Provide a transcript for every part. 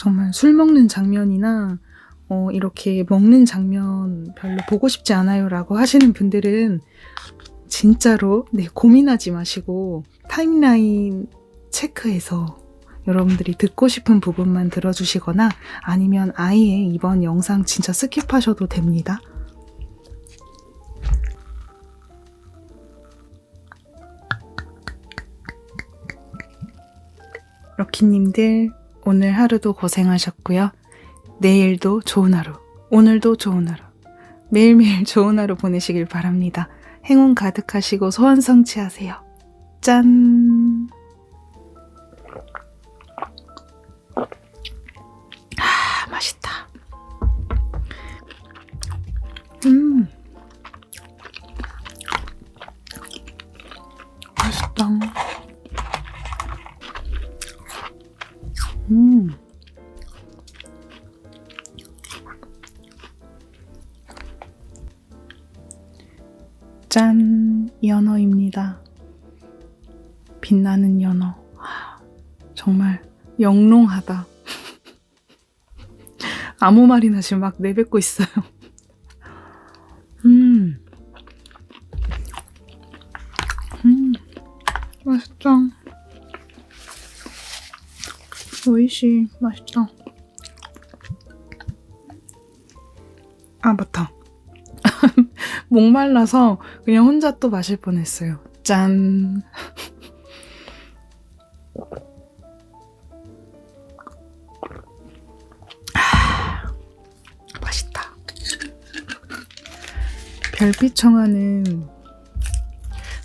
정말 술 먹는 장면이나 이렇게 먹는 장면 별로 보고 싶지 않아요 라고 하시는 분들은 진짜로 고민하지 마시고 타임라인 체크해서 여러분들이 듣고 싶은 부분만 들어주시거나 아니면 아예 이번 영상 진짜 스킵하셔도 됩니다. 럭키님들 오늘 하루도 고생하셨고요. 내일도 좋은 하루, 오늘도 좋은 하루, 매일매일 좋은 하루 보내시길 바랍니다. 행운 가득하시고 소원 성취하세요. 짠! 맛있다. 맛있다. 짠! 연어입니다. 빛나는 연어. 정말 영롱하다. 아무 말이나 지금 막 내뱉고 있어요. 맛있다. 오이시 맛있다. 아 맞다. 목말라서 그냥 혼자 또 마실 뻔했어요. 짠. 맛있다. 별빛 청아는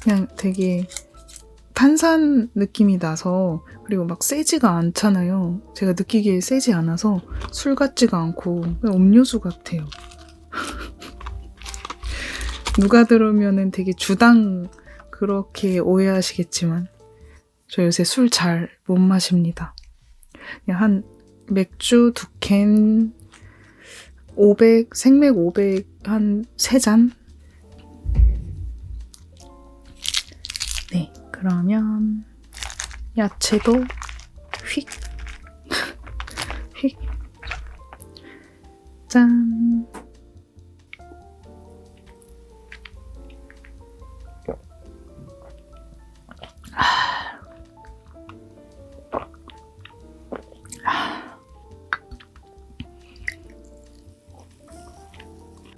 그냥 되게 탄산 느낌이 나서, 그리고 막 세지가 않잖아요. 제가 느끼기에 세지 않아서 술 같지가 않고 그냥 음료수 같아요. 누가 들으면은 되게 주당 그렇게 오해하시겠지만 저 요새 술 잘 못 마십니다. 그냥 한 맥주 2캔 500, 생맥 500 한 3잔? 네, 그러면 야채도 휙 휙 짠.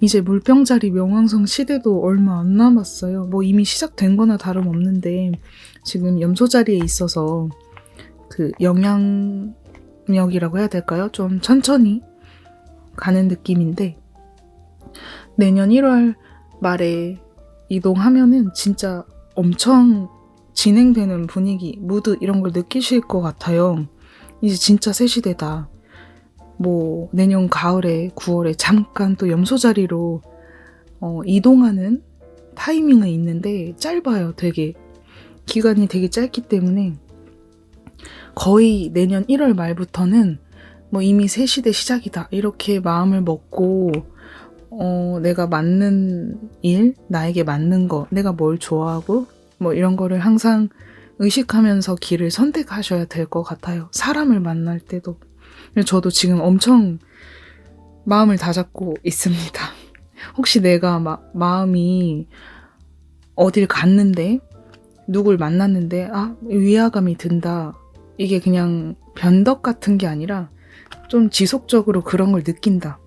이제 물병자리 명왕성 시대도 얼마 안 남았어요. 뭐 이미 시작된 거나 다름없는데 지금 염소자리에 있어서 그 영향력이라고 해야 될까요? 좀 천천히 가는 느낌인데 내년 1월 말에 이동하면은 진짜 엄청 진행되는 분위기, 무드 이런 걸 느끼실 것 같아요. 이제 진짜 새 시대다. 뭐 내년 가을에 9월에 잠깐 또 염소자리로 이동하는 타이밍은 있는데 짧아요. 되게 기간이 되게 짧기 때문에 거의 내년 1월 말부터는 뭐 이미 새 시대 시작이다 이렇게 마음을 먹고 내가 맞는 일, 나에게 맞는 거, 내가 뭘 좋아하고 뭐 이런 거를 항상 의식하면서 길을 선택하셔야 될 것 같아요. 사람을 만날 때도. 저도 지금 엄청 마음을 다잡고 있습니다. 혹시 내가 마음이 어딜 갔는데 누굴 만났는데 위화감이 든다. 이게 그냥 변덕 같은 게 아니라 좀 지속적으로 그런 걸 느낀다.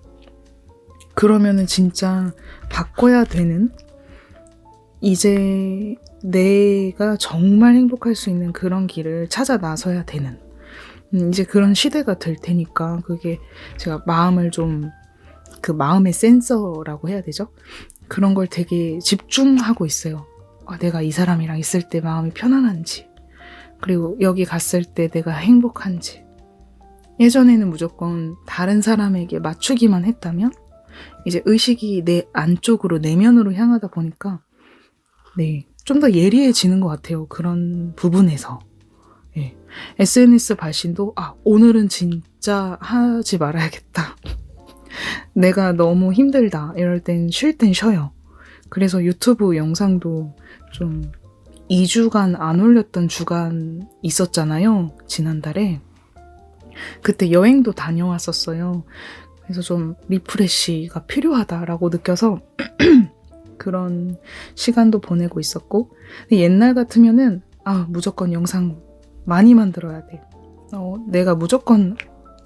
그러면은 진짜 바꿔야 되는, 이제 내가 정말 행복할 수 있는 그런 길을 찾아 나서야 되는 이제 그런 시대가 될 테니까, 그게 제가 마음을 좀, 그 마음의 센서라고 해야 되죠? 그런 걸 되게 집중하고 있어요. 내가 이 사람이랑 있을 때 마음이 편안한지, 그리고 여기 갔을 때 내가 행복한지. 예전에는 무조건 다른 사람에게 맞추기만 했다면 이제 의식이 내 안쪽으로, 내면으로 향하다 보니까 좀 더 예리해지는 것 같아요. 그런 부분에서. SNS 발신도 오늘은 진짜 하지 말아야겠다. 내가 너무 힘들다 이럴 땐 쉴 땐 쉬어요. 그래서 유튜브 영상도 좀 2주간 안 올렸던 주간 있었잖아요. 지난달에. 그때 여행도 다녀왔었어요. 그래서 좀 리프레시가 필요하다라고 느껴서 그런 시간도 보내고 있었고, 근데 옛날 같으면은 무조건 영상 많이 만들어야 돼. 내가 무조건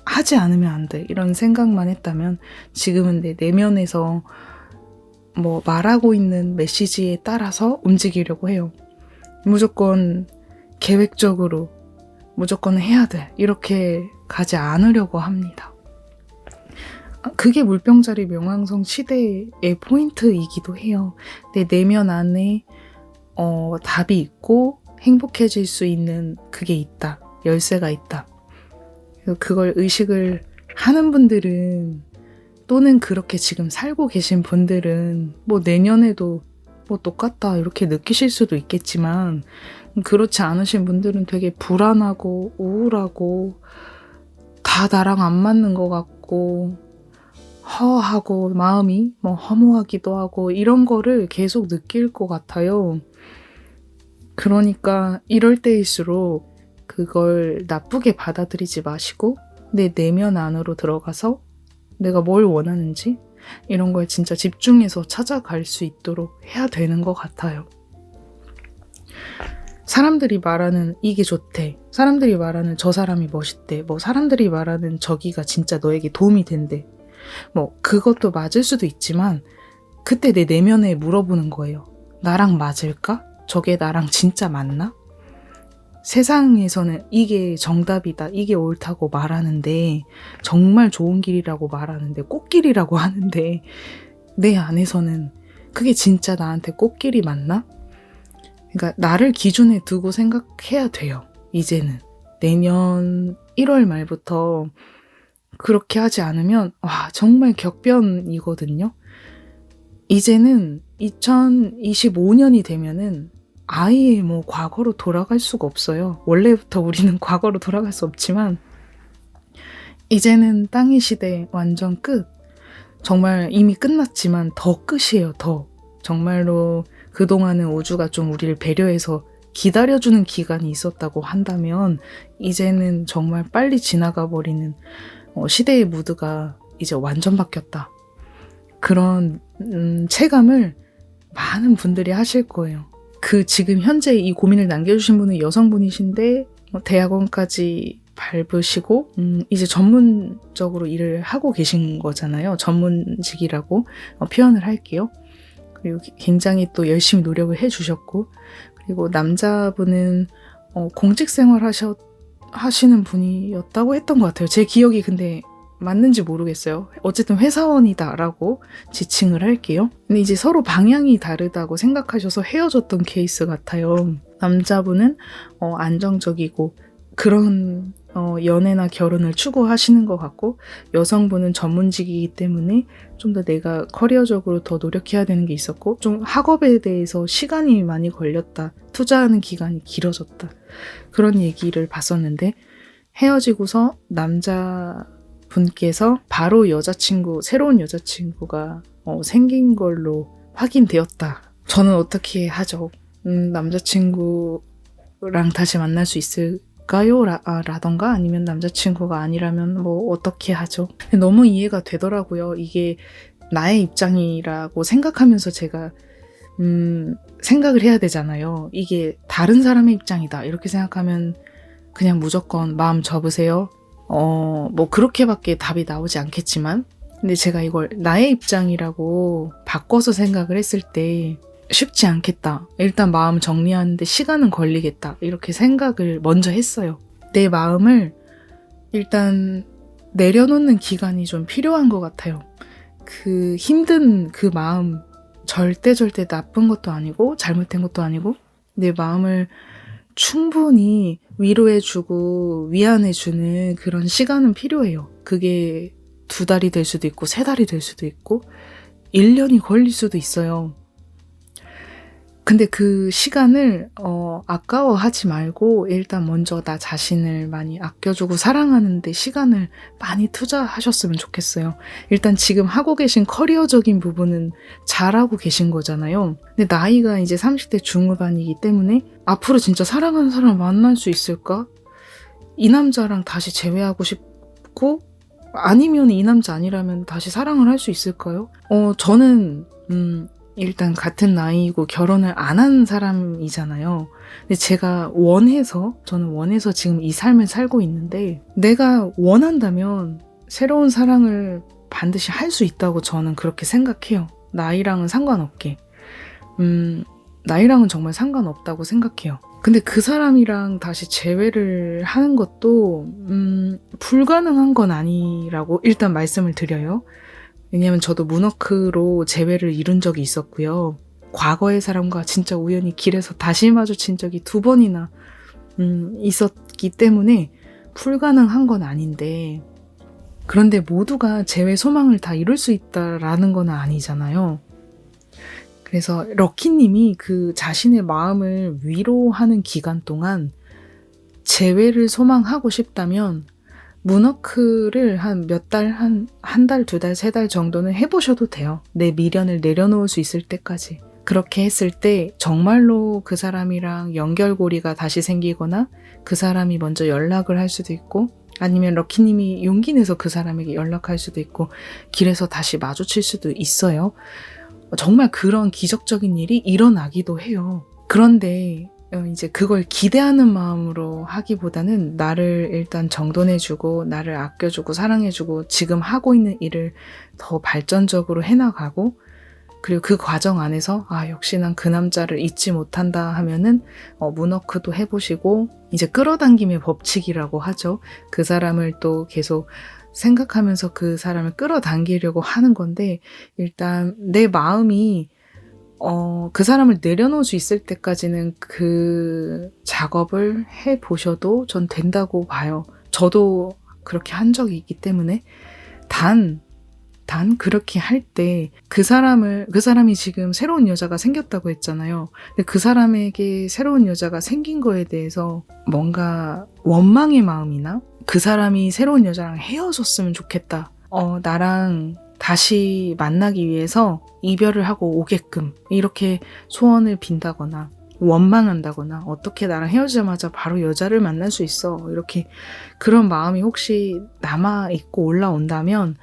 하지 않으면 안 돼. 이런 생각만 했다면 지금은 내 내면에서 뭐 말하고 있는 메시지에 따라서 움직이려고 해요. 무조건 계획적으로 무조건 해야 돼. 이렇게 가지 않으려고 합니다. 그게 물병자리 명왕성 시대의 포인트이기도 해요. 내 내면 안에 답이 있고 행복해질 수 있는 그게 있다. 열쇠가 있다. 그걸 의식을 하는 분들은, 또는 그렇게 지금 살고 계신 분들은 뭐 내년에도 뭐 똑같다 이렇게 느끼실 수도 있겠지만, 그렇지 않으신 분들은 되게 불안하고 우울하고 다 나랑 안 맞는 것 같고 허하고 마음이 뭐 허무하기도 하고 이런 거를 계속 느낄 것 같아요. 그러니까 이럴 때일수록 그걸 나쁘게 받아들이지 마시고 내 내면 안으로 들어가서 내가 뭘 원하는지 이런 걸 진짜 집중해서 찾아갈 수 있도록 해야 되는 것 같아요. 사람들이 말하는 이게 좋대, 사람들이 말하는 저 사람이 멋있대, 뭐 사람들이 말하는 저기가 진짜 너에게 도움이 된대, 뭐 그것도 맞을 수도 있지만 그때 내 내면에 물어보는 거예요. 나랑 맞을까? 저게 나랑 진짜 맞나? 세상에서는 이게 정답이다, 이게 옳다고 말하는데, 정말 좋은 길이라고 말하는데, 꽃길이라고 하는데, 내 안에서는 그게 진짜 나한테 꽃길이 맞나? 그러니까 나를 기준에 두고 생각해야 돼요. 이제는 내년 1월 말부터 그렇게 하지 않으면 정말 격변이거든요. 이제는 2025년이 되면은 아예 뭐 과거로 돌아갈 수가 없어요. 원래부터 우리는 과거로 돌아갈 수 없지만 이제는 땅의 시대 완전 끝. 정말 이미 끝났지만 더 끝이에요. 더. 정말로 그동안은 우주가 좀 우리를 배려해서 기다려주는 기간이 있었다고 한다면 이제는 정말 빨리 지나가 버리는 시대의 무드가 이제 완전 바뀌었다. 그런 체감을 많은 분들이 하실 거예요. 지금 현재 이 고민을 남겨주신 분은 여성분이신데 대학원까지 밟으시고 이제 전문적으로 일을 하고 계신 거잖아요. 전문직이라고 표현을 할게요. 그리고 굉장히 또 열심히 노력을 해주셨고, 그리고 남자분은 공직생활 하시는 분이었다고 했던 것 같아요. 제 기억이 근데 맞는지 모르겠어요. 어쨌든 회사원이다라고 지칭을 할게요. 근데 이제 서로 방향이 다르다고 생각하셔서 헤어졌던 케이스 같아요. 남자분은 안정적이고 그런 연애나 결혼을 추구하시는 것 같고, 여성분은 전문직이기 때문에 좀 더 내가 커리어적으로 더 노력해야 되는 게 있었고, 좀 학업에 대해서 시간이 많이 걸렸다, 투자하는 기간이 길어졌다, 그런 얘기를 봤었는데, 헤어지고서 남자분께서 바로 새로운 여자친구가 생긴 걸로 확인되었다. 저는 어떻게 하죠? 남자친구랑 다시 만날 수 있을까요? 라던가 아니면 남자친구가 아니라면 뭐 어떻게 하죠? 너무 이해가 되더라고요. 이게 나의 입장이라고 생각하면서 제가 생각을 해야 되잖아요. 이게 다른 사람의 입장이다 이렇게 생각하면 그냥 무조건 마음 접으세요. 뭐 그렇게밖에 답이 나오지 않겠지만, 근데 제가 이걸 나의 입장이라고 바꿔서 생각을 했을 때 쉽지 않겠다. 일단 마음 정리하는데 시간은 걸리겠다. 이렇게 생각을 먼저 했어요. 내 마음을 일단 내려놓는 기간이 좀 필요한 것 같아요. 그 힘든 그 마음 절대 나쁜 것도 아니고 잘못된 것도 아니고, 내 마음을 충분히 위로해주고 위안해주는 그런 시간은 필요해요. 그게 2달이 될 수도 있고 3달이 될 수도 있고 1년이 걸릴 수도 있어요. 근데 그 시간을 아까워하지 말고 일단 먼저 나 자신을 많이 아껴주고 사랑하는 데 시간을 많이 투자하셨으면 좋겠어요. 일단 지금 하고 계신 커리어적인 부분은 잘하고 계신 거잖아요. 근데 나이가 이제 30대 중후반이기 때문에 앞으로 진짜 사랑하는 사람 만날 수 있을까? 이 남자랑 다시 재회하고 싶다. 좋고, 아니면 이 남자 아니라면 다시 사랑을 할 수 있을까요? 저는 일단 같은 나이고 결혼을 안 한 사람이잖아요. 근데 저는 원해서 지금 이 삶을 살고 있는데, 내가 원한다면 새로운 사랑을 반드시 할 수 있다고 저는 그렇게 생각해요. 나이랑은 상관없게. 나이랑은 정말 상관없다고 생각해요. 근데 그 사람이랑 다시 재회를 하는 것도 불가능한 건 아니라고 일단 말씀을 드려요. 왜냐면 저도 문워크로 재회를 이룬 적이 있었고요. 과거의 사람과 진짜 우연히 길에서 다시 마주친 적이 2번이나 있었기 때문에 불가능한 건 아닌데, 그런데 모두가 재회 소망을 다 이룰 수 있다라는 건 아니잖아요. 그래서 럭키님이 그 자신의 마음을 위로하는 기간 동안 재회를 소망하고 싶다면 문워크를 한 몇 달, 한 달, 2달, 3달 정도는 해보셔도 돼요. 내 미련을 내려놓을 수 있을 때까지. 그렇게 했을 때 정말로 그 사람이랑 연결고리가 다시 생기거나 그 사람이 먼저 연락을 할 수도 있고, 아니면 럭키님이 용기 내서 그 사람에게 연락할 수도 있고, 길에서 다시 마주칠 수도 있어요. 정말 그런 기적적인 일이 일어나기도 해요. 그런데 이제 그걸 기대하는 마음으로 하기보다는 나를 일단 정돈해주고, 나를 아껴주고, 사랑해주고, 지금 하고 있는 일을 더 발전적으로 해나가고, 그리고 그 과정 안에서 역시 난 그 남자를 잊지 못한다 하면은 문워크도 해보시고, 이제 끌어당김의 법칙이라고 하죠. 그 사람을 또 계속 생각하면서 그 사람을 끌어당기려고 하는 건데, 일단 내 마음이 그 사람을 내려놓을 수 있을 때까지는 그 작업을 해보셔도 전 된다고 봐요. 저도 그렇게 한 적이 있기 때문에. 단 그렇게 할 때 그 사람이 지금 새로운 여자가 생겼다고 했잖아요. 근데 그 사람에게 새로운 여자가 생긴 거에 대해서 뭔가 원망의 마음이나 그 사람이 새로운 여자랑 헤어졌으면 좋겠다. 나랑 다시 만나기 위해서 이별을 하고 오게끔 이렇게 소원을 빈다거나 원망한다거나, 어떻게 나랑 헤어지자마자 바로 여자를 만날 수 있어, 이렇게 그런 마음이 혹시 남아있고 올라온다면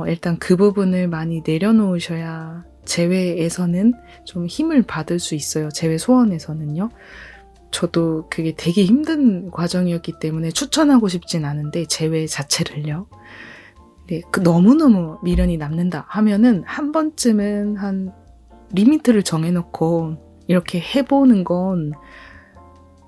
일단 그 부분을 많이 내려놓으셔야 재회에서는 좀 힘을 받을 수 있어요. 재회 소원에서는요. 저도 그게 되게 힘든 과정이었기 때문에 추천하고 싶진 않은데, 재회 자체를요. 네, 너무너무 미련이 남는다 하면은 한 번쯤은 한 리미트를 정해놓고 이렇게 해보는 건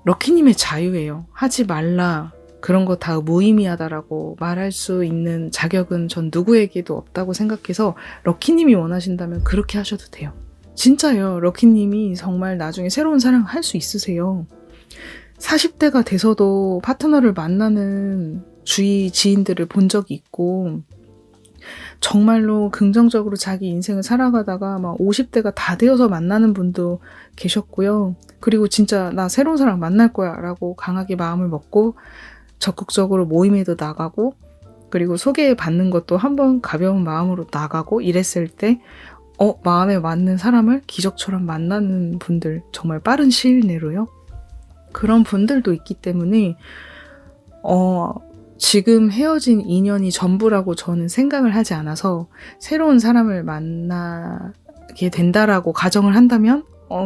럭키님의 자유예요. 하지 말라, 그런 거 다 무의미하다라고 말할 수 있는 자격은 전 누구에게도 없다고 생각해서, 럭키님이 원하신다면 그렇게 하셔도 돼요. 진짜요. 럭키님이 정말 나중에 새로운 사랑 할 수 있으세요. 40대가 돼서도 파트너를 만나는 주위 지인들을 본 적이 있고, 정말로 긍정적으로 자기 인생을 살아가다가 막 50대가 다 되어서 만나는 분도 계셨고요. 그리고 진짜 나 새로운 사람 만날 거야 라고 강하게 마음을 먹고 적극적으로 모임에도 나가고, 그리고 소개받는 것도 한번 가벼운 마음으로 나가고 이랬을 때 마음에 맞는 사람을 기적처럼 만나는 분들, 정말 빠른 시일 내로요. 그런 분들도 있기 때문에 지금 헤어진 인연이 전부라고 저는 생각을 하지 않아서, 새로운 사람을 만나게 된다라고 가정을 한다면,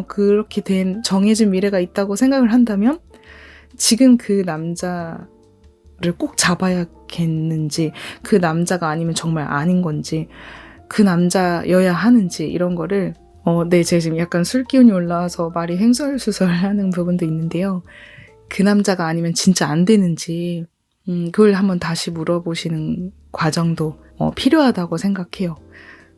그렇게 된 정해진 미래가 있다고 생각을 한다면, 지금 그 남자를 꼭 잡아야겠는지, 그 남자가 아니면 정말 아닌 건지, 그 남자여야 하는지, 이런 거를 네, 제가 지금 약간 술 기운이 올라와서 말이 횡설수설하는 부분도 있는데요. 그 남자가 아니면 진짜 안 되는지 그걸 한번 다시 물어보시는 과정도 필요하다고 생각해요.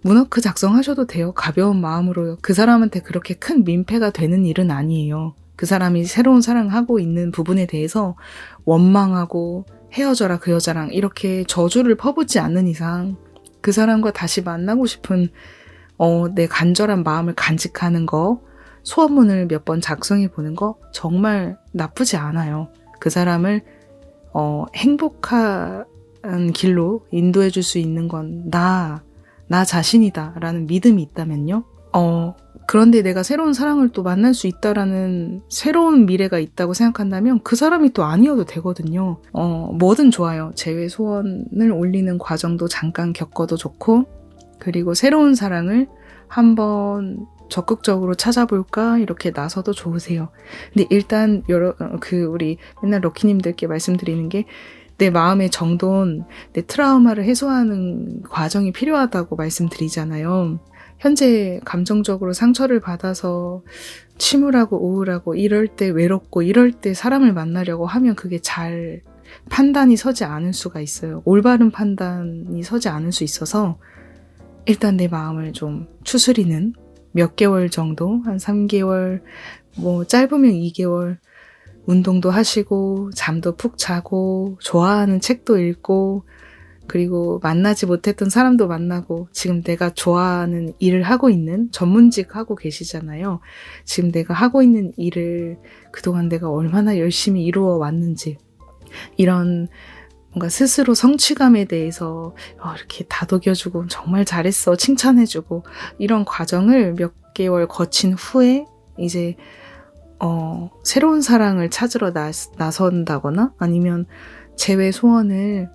문워크 작성하셔도 돼요. 가벼운 마음으로요. 그 사람한테 그렇게 큰 민폐가 되는 일은 아니에요. 그 사람이 새로운 사랑하고 있는 부분에 대해서 원망하고 헤어져라 그 여자랑 이렇게 저주를 퍼붓지 않는 이상, 그 사람과 다시 만나고 싶은 내 간절한 마음을 간직하는 거, 소원문을 몇 번 작성해 보는 거 정말 나쁘지 않아요. 그 사람을 행복한 길로 인도해 줄 수 있는 건 나 자신이다 라는 믿음이 있다면요. 그런데 내가 새로운 사랑을 또 만날 수 있다라는 새로운 미래가 있다고 생각한다면 그 사람이 또 아니어도 되거든요. 뭐든 좋아요. 재회 소원을 올리는 과정도 잠깐 겪어도 좋고, 그리고 새로운 사랑을 한번 적극적으로 찾아볼까 이렇게 나서도 좋으세요. 근데 일단 우리 맨날 럭키님들께 말씀드리는 게, 내 마음의 정돈, 내 트라우마를 해소하는 과정이 필요하다고 말씀드리잖아요. 현재 감정적으로 상처를 받아서 침울하고 우울하고 이럴 때, 외롭고 이럴 때 사람을 만나려고 하면 그게 잘 판단이 서지 않을 수가 있어요. 올바른 판단이 서지 않을 수 있어서 일단 내 마음을 좀 추스리는 몇 개월 정도, 한 3개월, 뭐 짧으면 2개월 운동도 하시고 잠도 푹 자고 좋아하는 책도 읽고, 그리고 만나지 못했던 사람도 만나고, 지금 내가 좋아하는 일을 하고 있는, 전문직 하고 계시잖아요. 지금 내가 하고 있는 일을 그동안 내가 얼마나 열심히 이루어 왔는지, 이런 뭔가 스스로 성취감에 대해서 이렇게 다독여주고 정말 잘했어 칭찬해주고, 이런 과정을 몇 개월 거친 후에 이제 새로운 사랑을 찾으러 나선다거나 아니면 재회 소원을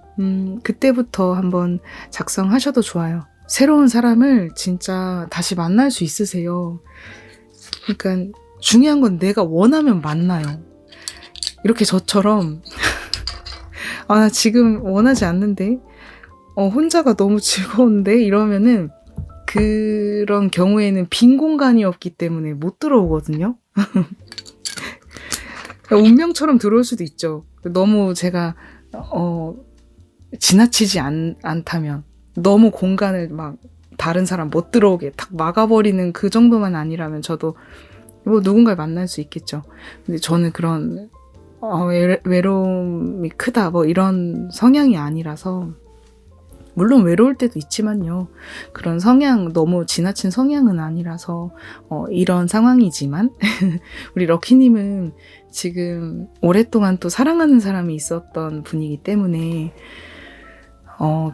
그때부터 한번 작성하셔도 좋아요. 새로운 사람을 진짜 다시 만날 수 있으세요. 그러니까 중요한 건 내가 원하면 만나요. 이렇게 저처럼 나 지금 원하지 않는데 혼자가 너무 즐거운데 이러면은 그런 경우에는 빈 공간이 없기 때문에 못 들어오거든요. 운명처럼 들어올 수도 있죠. 너무 제가 지나치지 않다면, 너무 공간을 막 다른 사람 못 들어오게 딱 막아버리는 그 정도만 아니라면 저도 뭐 누군가를 만날 수 있겠죠. 근데 저는 그런 외로움이 크다 뭐 이런 성향이 아니라서, 물론 외로울 때도 있지만요. 그런 성향, 너무 지나친 성향은 아니라서 이런 상황이지만 우리 럭키님은 지금 오랫동안 또 사랑하는 사람이 있었던 분이기 때문에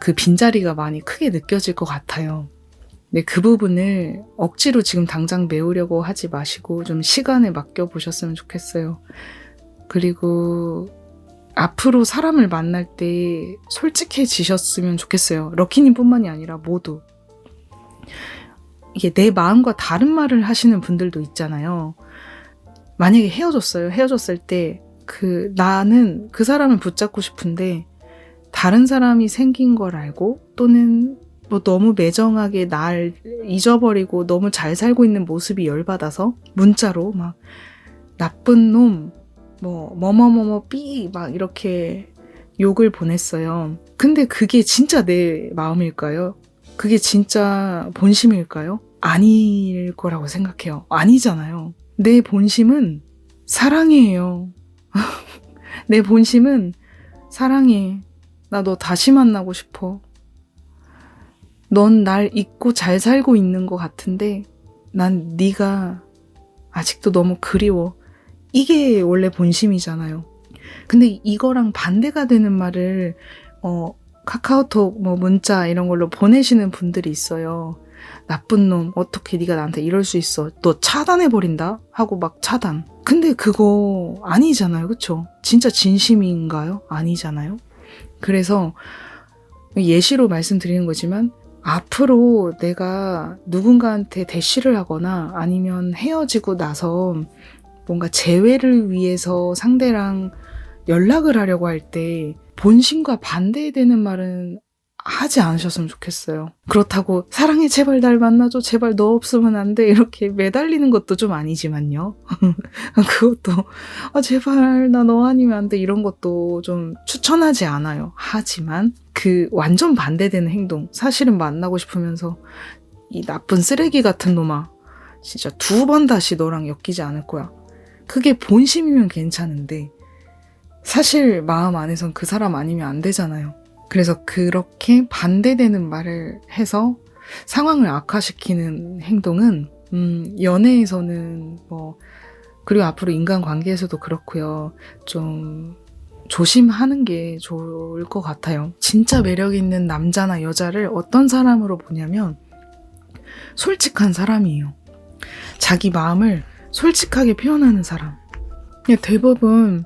그 빈자리가 많이 크게 느껴질 것 같아요. 근데 그 부분을 억지로 지금 당장 메우려고 하지 마시고 좀 시간에 맡겨보셨으면 좋겠어요. 그리고 앞으로 사람을 만날 때 솔직해지셨으면 좋겠어요. 럭키님 뿐만이 아니라 모두. 이게 내 마음과 다른 말을 하시는 분들도 있잖아요. 만약에 헤어졌어요. 헤어졌을 때 나는 그 사람을 붙잡고 싶은데 다른 사람이 생긴 걸 알고, 또는 뭐 너무 매정하게 날 잊어버리고 너무 잘 살고 있는 모습이 열받아서 문자로 막 나쁜 놈, 뭐뭐뭐뭐 삐 막 이렇게 욕을 보냈어요. 근데 그게 진짜 내 마음일까요? 그게 진짜 본심일까요? 아닐 거라고 생각해요. 아니잖아요. 내 본심은 사랑이에요. 내 본심은 사랑해. 나 너 다시 만나고 싶어. 넌 날 잊고 잘 살고 있는 것 같은데 난 네가 아직도 너무 그리워. 이게 원래 본심이잖아요. 근데 이거랑 반대가 되는 말을 카카오톡 문자 이런 걸로 보내시는 분들이 있어요. 나쁜 놈, 어떻게 네가 나한테 이럴 수 있어. 너 차단해버린다? 하고 막 차단. 근데 그거 아니잖아요. 그쵸? 진짜 진심인가요? 아니잖아요. 그래서 예시로 말씀드리는 거지만, 앞으로 내가 누군가한테 대시를 하거나 아니면 헤어지고 나서 뭔가 재회를 위해서 상대랑 연락을 하려고 할 때 본심과 반대되는 말은 하지 않으셨으면 좋겠어요. 그렇다고 사랑해 제발 날 만나줘 제발 너 없으면 안 돼 이렇게 매달리는 것도 좀 아니지만요. 그것도 제발 나 너 아니면 안 돼 이런 것도 좀 추천하지 않아요. 하지만 그 완전 반대되는 행동, 사실은 만나고 싶으면서 이 나쁜 쓰레기 같은 놈아 진짜 2번 다시 너랑 엮이지 않을 거야. 그게 본심이면 괜찮은데 사실 마음 안에선 그 사람 아니면 안 되잖아요. 그래서 그렇게 반대되는 말을 해서 상황을 악화시키는 행동은 연애에서는 그리고 앞으로 인간관계에서도 그렇고요. 좀 조심하는 게 좋을 것 같아요. 진짜 매력 있는 남자나 여자를 어떤 사람으로 보냐면 솔직한 사람이에요. 자기 마음을 솔직하게 표현하는 사람. 대부분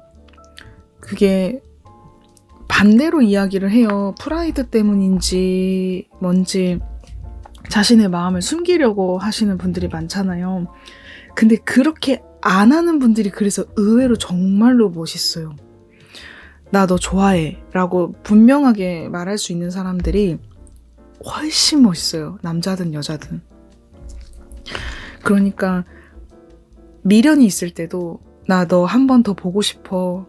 그게 반대로 이야기를 해요. 프라이드 때문인지 뭔지 자신의 마음을 숨기려고 하시는 분들이 많잖아요. 근데 그렇게 안 하는 분들이 그래서 의외로 정말로 멋있어요. 나 너 좋아해 라고 분명하게 말할 수 있는 사람들이 훨씬 멋있어요. 남자든 여자든. 그러니까 미련이 있을 때도 나 너 한 번 더 보고 싶어.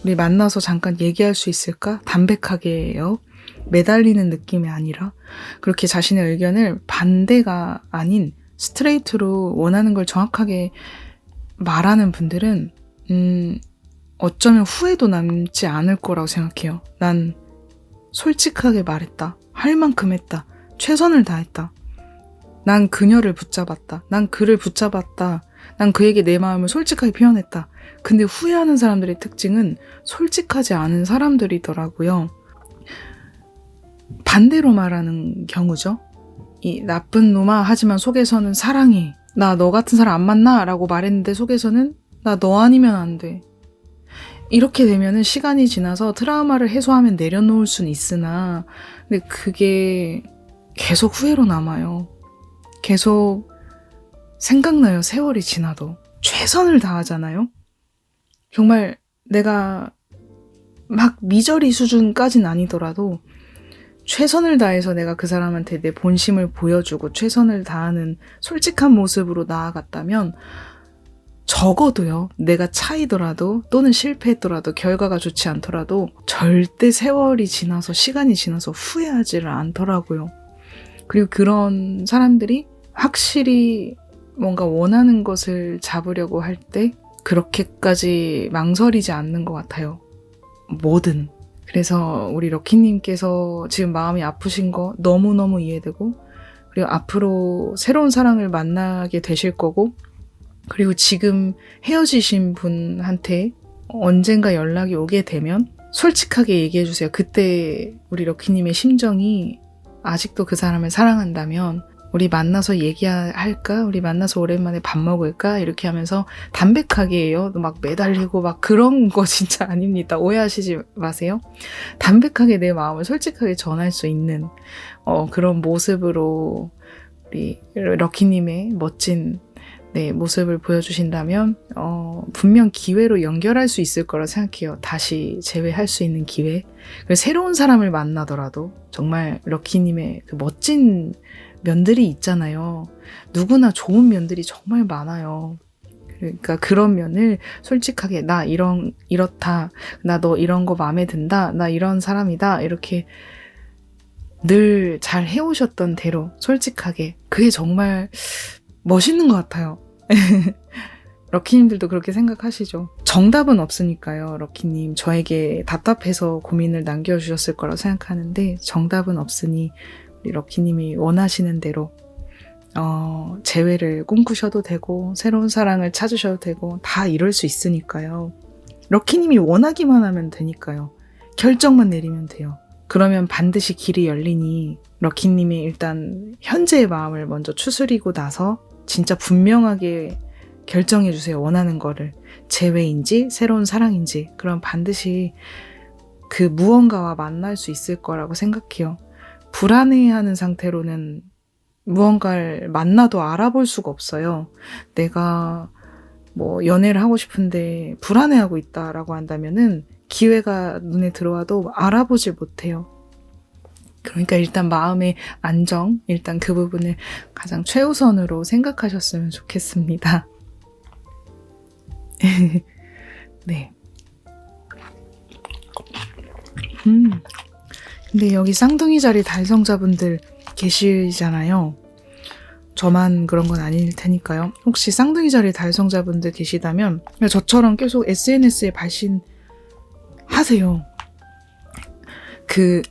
우리 만나서 잠깐 얘기할 수 있을까? 담백하게요. 매달리는 느낌이 아니라 그렇게 자신의 의견을 반대가 아닌 스트레이트로 원하는 걸 정확하게 말하는 분들은 어쩌면 후회도 남지 않을 거라고 생각해요. 난 솔직하게 말했다. 할 만큼 했다. 최선을 다했다. 난 그녀를 붙잡았다. 난 그를 붙잡았다. 난 그에게 내 마음을 솔직하게 표현했다. 근데 후회하는 사람들의 특징은 솔직하지 않은 사람들이더라고요. 반대로 말하는 경우죠. 이 나쁜 놈아 하지만 속에서는 사랑해. 나 너 같은 사람 안 만나 라고 말했는데 속에서는 나 너 아니면 안 돼. 이렇게 되면은 시간이 지나서 트라우마를 해소하면 내려놓을 수는 있으나 근데 그게 계속 후회로 남아요. 계속 생각나요. 세월이 지나도. 최선을 다하잖아요. 정말 내가 막 미저리 수준까지는 아니더라도 최선을 다해서 내가 그 사람한테 내 본심을 보여주고 최선을 다하는 솔직한 모습으로 나아갔다면 적어도요, 내가 차이더라도 또는 실패했더라도 결과가 좋지 않더라도 절대 세월이 지나서 시간이 지나서 후회하지를 않더라고요. 그리고 그런 사람들이 확실히 뭔가 원하는 것을 잡으려고 할 때 그렇게까지 망설이지 않는 것 같아요. 뭐든. 그래서 우리 럭키님께서 지금 마음이 아프신 거 너무너무 이해되고 그리고 앞으로 새로운 사랑을 만나게 되실 거고 그리고 지금 헤어지신 분한테 언젠가 연락이 오게 되면 솔직하게 얘기해 주세요. 그때 우리 럭키님의 심정이 아직도 그 사람을 사랑한다면 우리 만나서 얘기할까? 우리 만나서 오랜만에 밥 먹을까? 이렇게 하면서 담백하게 해요. 막 매달리고 막 그런 거 진짜 아닙니다. 오해하시지 마세요. 담백하게 내 마음을 솔직하게 전할 수 있는 그런 모습으로 우리 럭키님의 멋진 모습을 보여주신다면 분명 기회로 연결할 수 있을 거라 생각해요. 다시 재회할 수 있는 기회. 그리고 새로운 사람을 만나더라도 정말 럭키님의 그 멋진 면들이 있잖아요. 누구나 좋은 면들이 정말 많아요. 그러니까 그런 면을 솔직하게 나 이렇다. 나 너 이런 거 마음에 든다. 나 이런 사람이다. 이렇게 늘 잘 해오셨던 대로 솔직하게 그게 정말 멋있는 것 같아요. 럭키님들도 그렇게 생각하시죠? 정답은 없으니까요. 럭키님 저에게 답답해서 고민을 남겨주셨을 거라고 생각하는데 정답은 없으니 우리 럭키님이 원하시는 대로 재회를 꿈꾸셔도 되고 새로운 사랑을 찾으셔도 되고 다 이럴 수 있으니까요. 럭키님이 원하기만 하면 되니까요. 결정만 내리면 돼요. 그러면 반드시 길이 열리니 럭키님이 일단 현재의 마음을 먼저 추스리고 나서 진짜 분명하게 결정해 주세요. 원하는 거를. 재회인지 새로운 사랑인지. 그럼 반드시 그 무언가와 만날 수 있을 거라고 생각해요. 불안해하는 상태로는 무언가를 만나도 알아볼 수가 없어요. 내가 뭐 연애를 하고 싶은데 불안해하고 있다라고 한다면은 기회가 눈에 들어와도 알아보질 못해요. 그러니까 일단 마음의 안정, 일단 그 부분을 가장 최우선으로 생각하셨으면 좋겠습니다. 네. 근데 여기 쌍둥이 자리 달성자분들 계시잖아요. 저만 그런 건 아닐 테니까요. 혹시 쌍둥이 자리 달성자분들 계시다면 저처럼 계속 SNS에 발신하세요. 그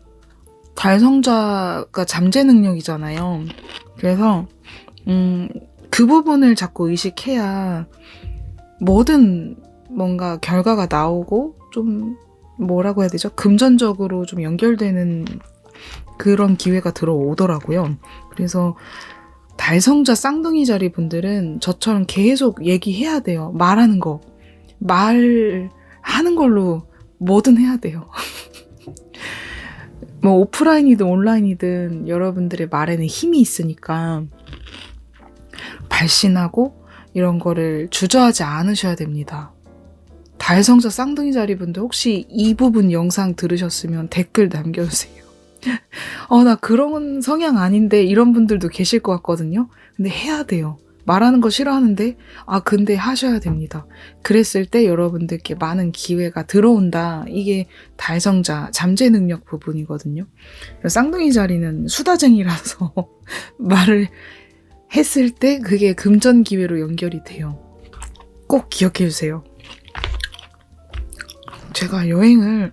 달성자가 잠재 능력이잖아요. 그래서 그 부분을 자꾸 의식해야 뭐든 뭔가 결과가 나오고 좀 뭐라고 해야 되죠? 금전적으로 좀 연결되는 그런 기회가 들어오더라고요. 그래서 달성자 쌍둥이 자리 분들은 저처럼 계속 얘기해야 돼요. 말하는 거. 말하는 걸로 뭐든 해야 돼요. 뭐 오프라인이든 온라인이든 여러분들의 말에는 힘이 있으니까 발신하고 이런 거를 주저하지 않으셔야 됩니다. 달성자 쌍둥이 자리 분들 혹시 이 부분 영상 들으셨으면 댓글 남겨주세요. 나 그런 성향 아닌데 이런 분들도 계실 것 같거든요. 근데 해야 돼요. 말하는 거 싫어하는데 근데 하셔야 됩니다. 그랬을 때 여러분들께 많은 기회가 들어온다. 이게 달성자 잠재 능력 부분이거든요. 쌍둥이 자리는 수다쟁이라서 말을 했을 때 그게 금전 기회로 연결이 돼요. 꼭 기억해 주세요. 제가 여행을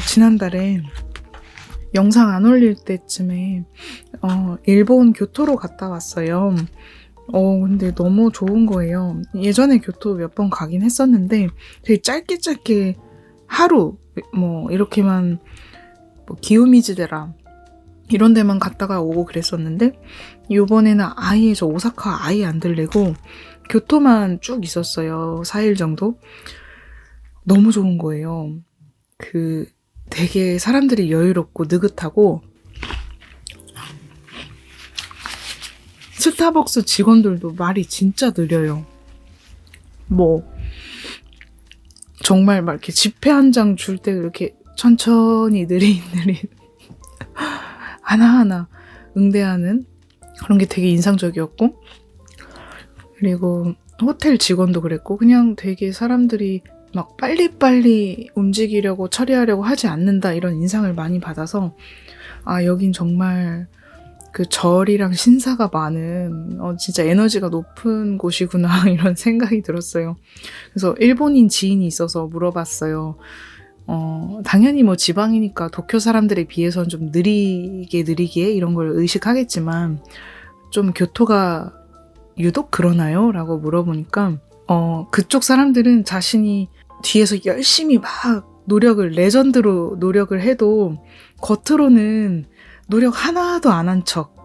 지난달에 영상 안 올릴 때쯤에 일본 교토로 갔다 왔어요. 근데 너무 좋은 거예요. 예전에 교토 몇 번 가긴 했었는데 되게 짧게 하루 이렇게만 기요미즈데라 이런 데만 갔다가 오고 그랬었는데 이번에는 아예 저 오사카 아예 안 들리고 교토만 쭉 있었어요. 4일 정도. 너무 좋은 거예요. 되게 사람들이 여유롭고 느긋하고 스타벅스 직원들도 말이 진짜 느려요. 정말 막 이렇게 지폐 한 장 줄 때 이렇게 천천히 느릿느릿 하나하나 응대하는 그런 게 되게 인상적이었고, 그리고 호텔 직원도 그랬고 그냥 되게 사람들이 막 빨리빨리 움직이려고 처리하려고 하지 않는다 이런 인상을 많이 받아서 여긴 정말 절이랑 신사가 많은 진짜 에너지가 높은 곳이구나 이런 생각이 들었어요. 그래서 일본인 지인이 있어서 물어봤어요. 당연히 지방이니까 도쿄 사람들에 비해서는 좀 느리게 이런 걸 의식하겠지만 좀 교토가 유독 그러나요? 라고 물어보니까 그쪽 사람들은 자신이 뒤에서 열심히 막 레전드로 노력을 해도 겉으로는 노력 하나도 안 한 척.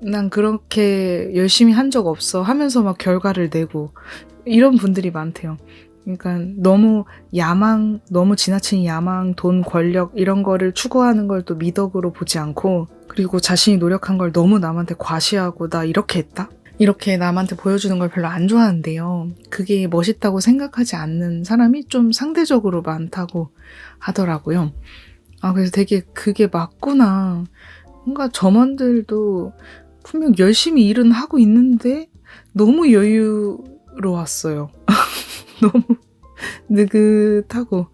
난 그렇게 열심히 한 적 없어 하면서 막 결과를 내고 이런 분들이 많대요. 그러니까 너무 지나친 야망, 돈, 권력 이런 거를 추구하는 걸 또 미덕으로 보지 않고, 그리고 자신이 노력한 걸 너무 남한테 과시하고 나 이렇게 했다? 이렇게 남한테 보여주는 걸 별로 안 좋아하는데요. 그게 멋있다고 생각하지 않는 사람이 좀 상대적으로 많다고 하더라고요. 그래서 되게 그게 맞구나. 뭔가 점원들도 분명 열심히 일은 하고 있는데 너무 여유로웠어요. 너무 느긋하고.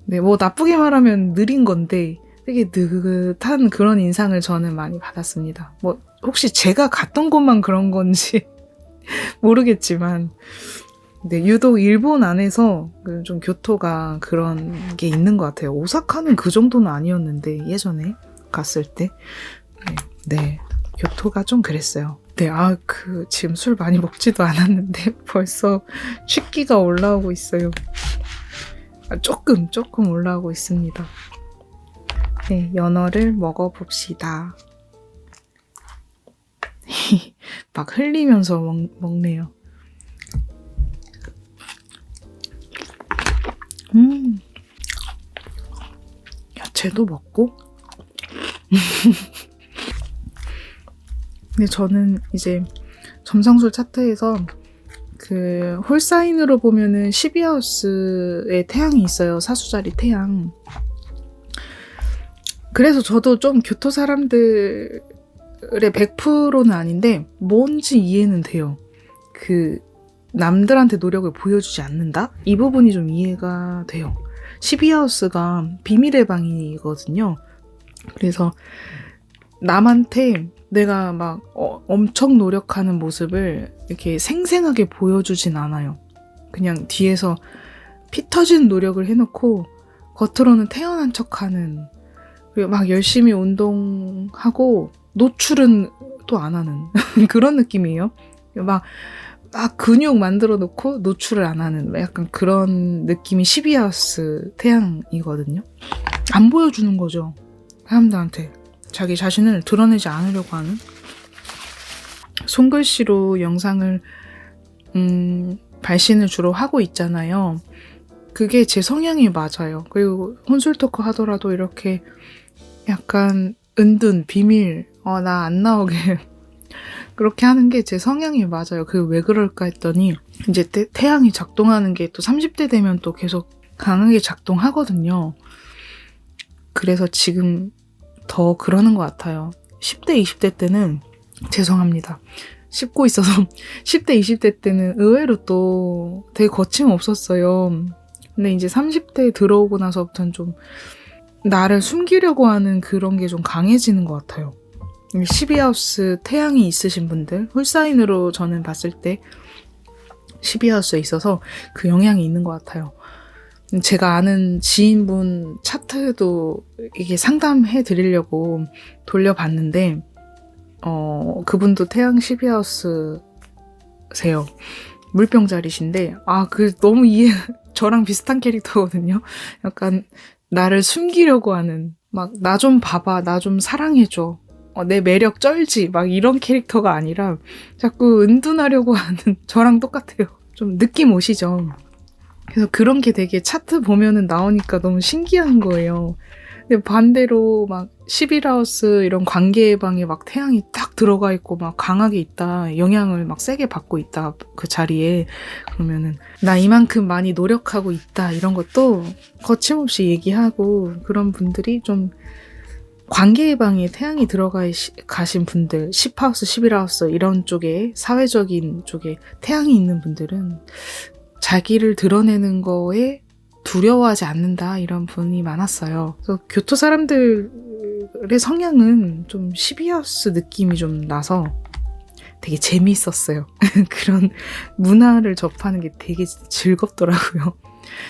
네, 나쁘게 말하면 느린 건데 되게 느긋한 그런 인상을 저는 많이 받았습니다. 혹시 제가 갔던 곳만 그런 건지 모르겠지만, 네, 유독 일본 안에서 좀 교토가 그런 게 있는 것 같아요. 오사카는 그 정도는 아니었는데 예전에 갔을 때 네, 교토가 좀 그랬어요. 네, 지금 술 많이 먹지도 않았는데 벌써 취기가 올라오고 있어요. 조금 올라오고 있습니다. 네, 연어를 먹어봅시다. 막 흘리면서 먹네요. 야채도 먹고. 근데 저는 이제 점성술 차트에서 홀사인으로 보면은 12하우스에 태양이 있어요. 사수자리 태양. 그래서 저도 좀 교토 사람들의 100%는 아닌데 뭔지 이해는 돼요. 남들한테 노력을 보여주지 않는다? 이 부분이 좀 이해가 돼요. 12하우스가 비밀의 방이거든요. 그래서 남한테 내가 막 엄청 노력하는 모습을 이렇게 생생하게 보여주진 않아요. 그냥 뒤에서 피 터지는 노력을 해놓고 겉으로는 태어난 척하는, 그리고 막 열심히 운동하고 노출은 또 안 하는 그런 느낌이에요. 막 근육 만들어 놓고 노출을 안 하는 약간 그런 느낌이 12하우스 태양이거든요. 안 보여주는 거죠, 사람들한테. 자기 자신을 드러내지 않으려고 하는 손글씨로 영상을 발신을 주로 하고 있잖아요. 그게 제 성향이 맞아요. 그리고 혼술 토크 하더라도 이렇게 약간 은둔, 비밀, 나 안 나오게 그렇게 하는 게 제 성향이 맞아요. 그게 왜 그럴까 했더니 이제 태양이 작동하는 게 또 30대 되면 또 계속 강하게 작동하거든요. 그래서 지금 더 그러는 것 같아요. 10대, 20대 때는 죄송합니다. 씹고 있어서 10대, 20대 때는 의외로 또 되게 거침없었어요. 근데 이제 30대 들어오고 나서부터는 좀 나를 숨기려고 하는 그런 게 좀 강해지는 것 같아요. 12하우스 태양이 있으신 분들, 홀사인으로 저는 봤을 때 12하우스에 있어서 그 영향이 있는 것 같아요. 제가 아는 지인분 차트도 이게 상담해 드리려고 돌려봤는데 그분도 태양 12하우스세요. 물병자리신데 너무 저랑 비슷한 캐릭터거든요. 약간 나를 숨기려고 하는 막 나 좀 봐봐, 나 좀 사랑해줘, 내 매력 쩔지 막 이런 캐릭터가 아니라 자꾸 은둔하려고 하는 저랑 똑같아요. 좀 느낌 오시죠? 그래서 그런 게 되게 차트 보면은 나오니까 너무 신기한 거예요. 근데 반대로 막 11하우스 이런 관계방에 막 태양이 딱 들어가 있고 막 강하게 있다, 영향을 막 세게 받고 있다, 그 자리에. 그러면은 나 이만큼 많이 노력하고 있다, 이런 것도 거침없이 얘기하고, 그런 분들이 좀 관계방에 태양이 들어가 가신 분들, 10하우스, 11하우스 이런 쪽에, 사회적인 쪽에 태양이 있는 분들은 자기를 드러내는 거에 두려워하지 않는다, 이런 분이 많았어요. 그래서 교토 사람들의 성향은 좀 12하우스 느낌이 좀 나서 되게 재미있었어요. 그런 문화를 접하는 게 되게 즐겁더라고요.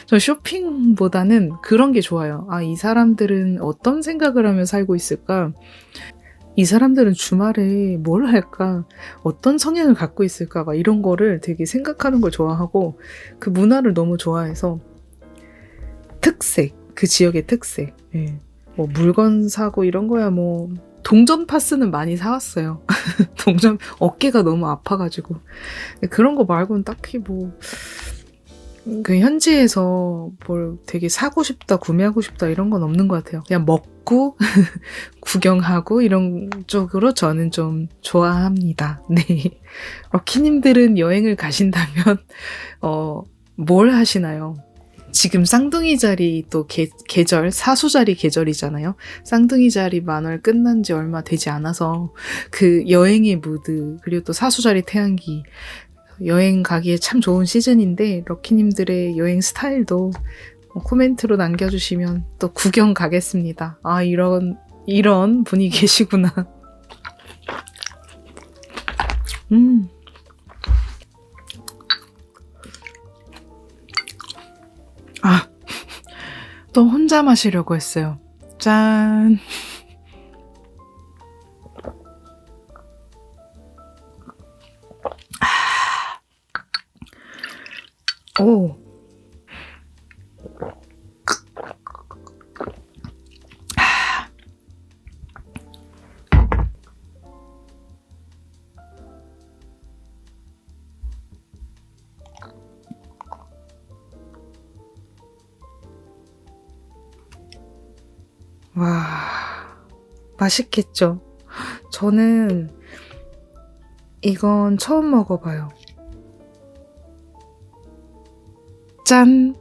저 쇼핑보다는 그런 게 좋아요. 이 사람들은 어떤 생각을 하며 살고 있을까? 이 사람들은 주말에 뭘 할까? 어떤 성향을 갖고 있을까? 막 이런 거를 되게 생각하는 걸 좋아하고, 그 문화를 너무 좋아해서 특색, 그 지역의 특색, 뭐 물건 사고 이런 거야 뭐 동전 파스는 많이 사왔어요. 동전 어깨가 너무 아파가지고. 그런 거 말고는 딱히 뭐 그 현지에서 뭘 되게 사고 싶다, 구매하고 싶다 이런 건 없는 것 같아요. 그냥 먹고 구경하고 이런 쪽으로 저는 좀 좋아합니다. 네. 럭키님들은 여행을 가신다면 뭘 하시나요? 지금 쌍둥이 자리 또 계절, 사수자리 계절이잖아요. 쌍둥이 자리 만월 끝난 지 얼마 되지 않아서 그 여행의 무드, 그리고 또 사수자리 태양기, 여행 가기에 참 좋은 시즌인데, 럭키님들의 여행 스타일도 코멘트로 남겨주시면 또 구경 가겠습니다. 이런 분이 계시구나. 또 혼자 마시려고 했어요. 짠. 오. 와, 맛있겠죠? 저는 이건 처음 먹어봐요. 짠!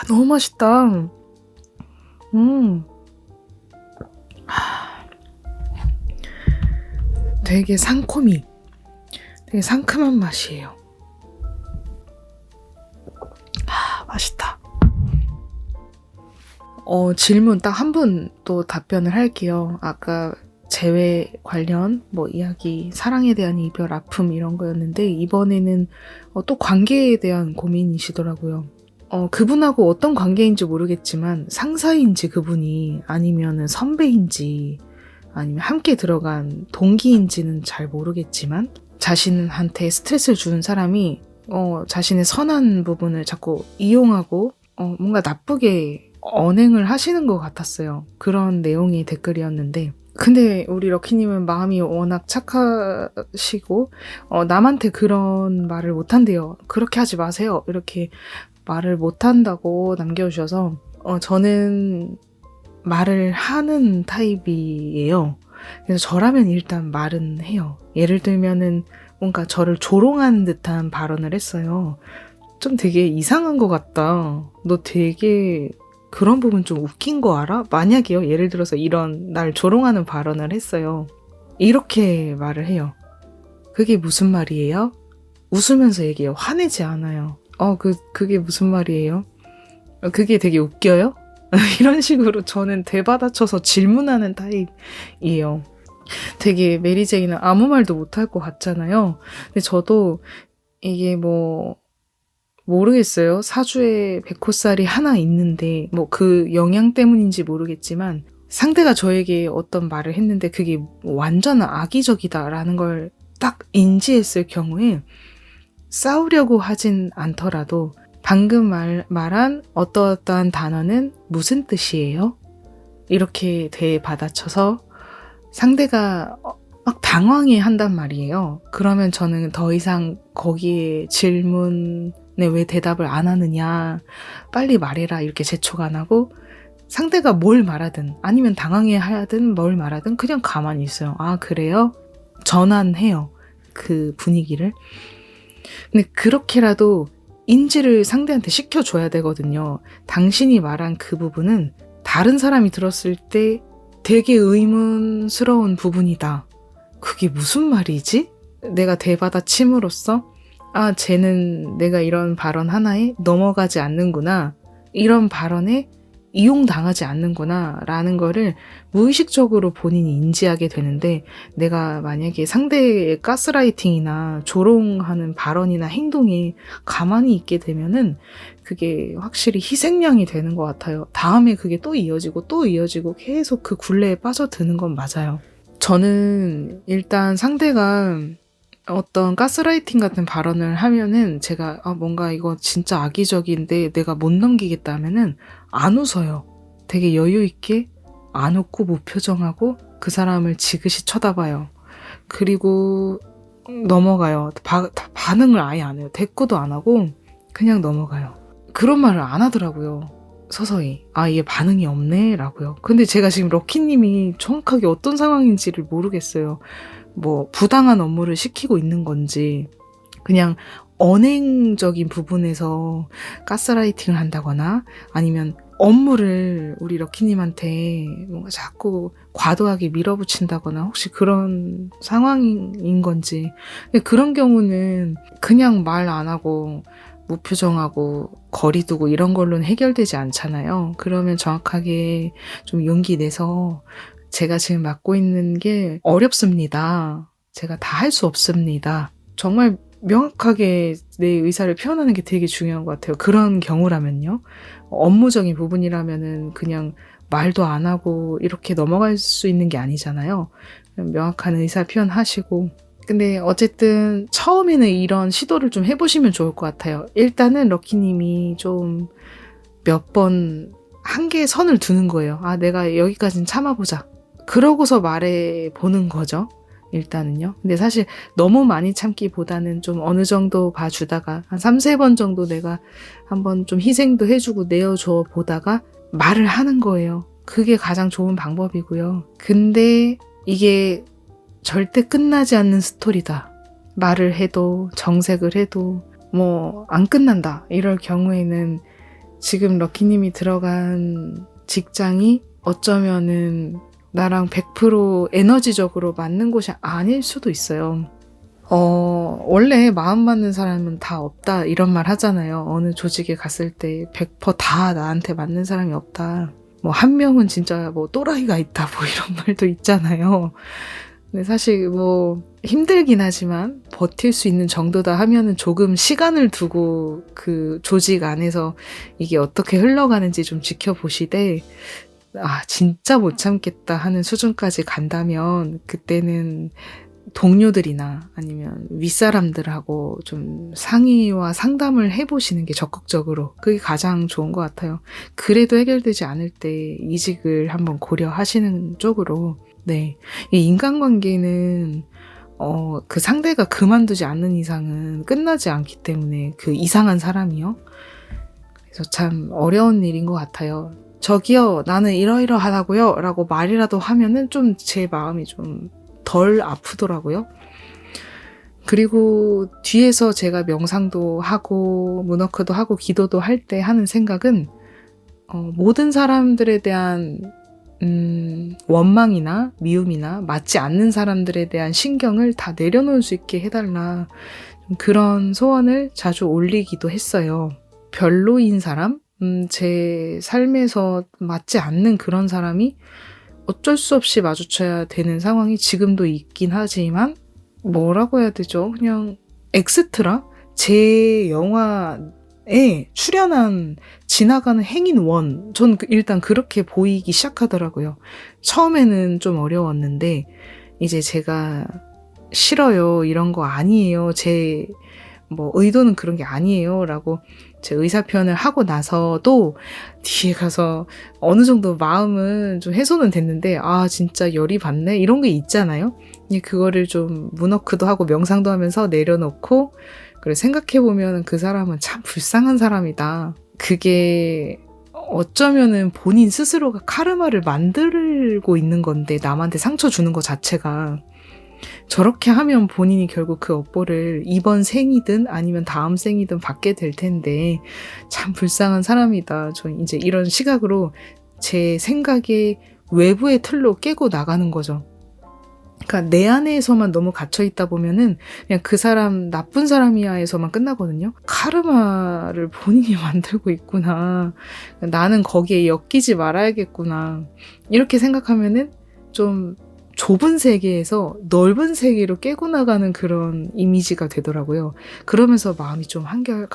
너무 맛있다. 되게 되게 상큼한 맛이에요. 맛있다. 질문 딱 한 분 또 답변을 할게요. 아까 재회 관련 뭐 이야기, 사랑에 대한 이별, 아픔 이런 거였는데, 이번에는 또 관계에 대한 고민이시더라고요. 그분하고 어떤 관계인지 모르겠지만 상사인지 그분이, 아니면은 선배인지, 아니면 함께 들어간 동기인지는 잘 모르겠지만 자신한테 스트레스를 주는 사람이 자신의 선한 부분을 자꾸 이용하고 뭔가 나쁘게 언행을 하시는 것 같았어요. 그런 내용의 댓글이었는데, 근데 우리 럭키님은 마음이 워낙 착하시고 남한테 그런 말을 못한대요. 그렇게 하지 마세요. 이렇게 말을 못한다고 남겨주셔서 저는 말을 하는 타입이에요. 그래서 저라면 일단 말은 해요. 예를 들면은 뭔가 저를 조롱하는 듯한 발언을 했어요. 좀 되게 이상한 것 같다. 너 되게 그런 부분 좀 웃긴 거 알아? 만약에요, 예를 들어서 이런 날 조롱하는 발언을 했어요. 이렇게 말을 해요. 그게 무슨 말이에요? 웃으면서 얘기해요. 화내지 않아요. 그게 무슨 말이에요? 그게 되게 웃겨요? 이런 식으로 저는 대받아쳐서 질문하는 타입이에요. 되게 메리제이는 아무 말도 못할 것 같잖아요. 근데 저도 이게 모르겠어요. 사주에 백호살이 하나 있는데 그 영향 때문인지 모르겠지만 상대가 저에게 어떤 말을 했는데 그게 완전 악의적이다라는 걸 딱 인지했을 경우에 싸우려고 하진 않더라도 방금 말한 어떠어떠한 단어는 무슨 뜻이에요? 이렇게 대받아쳐서 상대가 막 당황해 한단 말이에요. 그러면 저는 더 이상 거기에 질문에 왜 대답을 안 하느냐, 빨리 말해라 이렇게 재촉 안 하고 상대가 뭘 말하든 아니면 당황해 하든 뭘 말하든 그냥 가만히 있어요. 아, 그래요? 전환해요. 그 분위기를. 근데 그렇게라도 인지를 상대한테 시켜줘야 되거든요. 당신이 말한 그 부분은 다른 사람이 들었을 때 되게 의문스러운 부분이다. 그게 무슨 말이지? 내가 대받아침으로써 쟤는 내가 이런 발언 하나에 넘어가지 않는구나. 이런 발언에 이용당하지 않는구나 라는 거를 무의식적으로 본인이 인지하게 되는데, 내가 만약에 상대의 가스라이팅이나 조롱하는 발언이나 행동에 가만히 있게 되면은 그게 확실히 희생양이 되는 것 같아요. 다음에 그게 또 이어지고 계속 그 굴레에 빠져드는 건 맞아요. 저는 일단 상대가 어떤 가스라이팅 같은 발언을 하면은 제가 뭔가 이거 진짜 악의적인데 내가 못 넘기겠다 하면은 안 웃어요. 되게 여유 있게 안 웃고 무표정하고 그 사람을 지그시 쳐다봐요. 그리고 넘어가요. 반응을 아예 안 해요. 대꾸도 안 하고 그냥 넘어가요. 그런 말을 안 하더라고요. 서서히. 얘 반응이 없네 라고요. 근데 제가 지금 럭키님이 정확하게 어떤 상황인지를 모르겠어요. 부당한 업무를 시키고 있는 건지, 그냥 언행적인 부분에서 가스라이팅을 한다거나 아니면 업무를 우리 럭키님한테 뭔가 자꾸 과도하게 밀어붙인다거나 혹시 그런 상황인 건지. 근데 그런 경우는 그냥 말 안 하고 무표정하고 거리 두고 이런 걸로는 해결되지 않잖아요. 그러면 정확하게 좀 용기 내서 제가 지금 맡고 있는 게 어렵습니다. 제가 다 할 수 없습니다. 정말 명확하게 내 의사를 표현하는 게 되게 중요한 것 같아요. 그런 경우라면요. 업무적인 부분이라면은 그냥 말도 안 하고 이렇게 넘어갈 수 있는 게 아니잖아요. 명확한 의사 표현하시고. 근데 어쨌든 처음에는 이런 시도를 좀 해보시면 좋을 것 같아요. 일단은 럭키님이 좀 몇 번 한계의 선을 두는 거예요. 내가 여기까지는 참아보자. 그러고서 말해보는 거죠. 일단은요. 근데 사실 너무 많이 참기보다는 좀 어느 정도 봐주다가 한 3-4번 정도 내가 한번 좀 희생도 해주고 내어줘 보다가 말을 하는 거예요. 그게 가장 좋은 방법이고요. 근데 이게 절대 끝나지 않는 스토리다. 말을 해도 정색을 해도 안 끝난다. 이럴 경우에는 지금 럭키님이 들어간 직장이 어쩌면은 나랑 100% 에너지적으로 맞는 곳이 아닐 수도 있어요. 원래 마음 맞는 사람은 다 없다 이런 말 하잖아요. 어느 조직에 갔을 때 100%다 나한테 맞는 사람이 없다. 한 명은 진짜 또라이가 있다 이런 말도 있잖아요. 근데 사실 힘들긴 하지만 버틸 수 있는 정도다 하면은 조금 시간을 두고 그 조직 안에서 이게 어떻게 흘러가는지 좀 지켜보시되, 진짜 못 참겠다 하는 수준까지 간다면 그때는 동료들이나 아니면 윗사람들하고 좀 상의와 상담을 해보시는 게 적극적으로 그게 가장 좋은 것 같아요. 그래도 해결되지 않을 때 이직을 한번 고려하시는 쪽으로. 네, 이 인간관계는 그 상대가 그만두지 않는 이상은 끝나지 않기 때문에 그 이상한 사람이요. 그래서 참 어려운 일인 것 같아요. 저기요, 나는 이러이러하다고요 라고 말이라도 하면은 좀 제 마음이 좀 덜 아프더라고요. 그리고 뒤에서 제가 명상도 하고 문워크도 하고 기도도 할 때 하는 생각은 모든 사람들에 대한 원망이나 미움이나 맞지 않는 사람들에 대한 신경을 다 내려놓을 수 있게 해달라, 그런 소원을 자주 올리기도 했어요. 별로인 사람, 제 삶에서 맞지 않는 그런 사람이 어쩔 수 없이 마주쳐야 되는 상황이 지금도 있긴 하지만, 뭐라고 해야 되죠? 그냥 엑스트라? 제 영화에 출연한 지나가는 행인 원, 전 일단 그렇게 보이기 시작하더라고요. 처음에는 좀 어려웠는데 이제 제가 싫어요, 이런 거 아니에요, 제 의도는 그런 게 아니에요 라고 제 의사표현을 하고 나서도 뒤에 가서 어느 정도 마음은 좀 해소는 됐는데, 진짜 열이 받네, 이런 게 있잖아요. 그거를 좀 문워크도 하고 명상도 하면서 내려놓고, 그리고 생각해보면 그 사람은 참 불쌍한 사람이다. 그게 어쩌면은 본인 스스로가 카르마를 만들고 있는 건데, 남한테 상처 주는 것 자체가. 저렇게 하면 본인이 결국 그 업보를 이번 생이든 아니면 다음 생이든 받게 될 텐데, 참 불쌍한 사람이다. 저 이제 이런 시각으로 제 생각의 외부의 틀로 깨고 나가는 거죠. 그러니까 내 안에서만 너무 갇혀 있다 보면은 그냥 그 사람 나쁜 사람이야에서만 끝나거든요. 카르마를 본인이 만들고 있구나, 나는 거기에 엮이지 말아야겠구나, 이렇게 생각하면은 좀 좁은 세계에서 넓은 세계로 깨고 나가는 그런 이미지가 되더라고요. 그러면서 마음이 좀 한결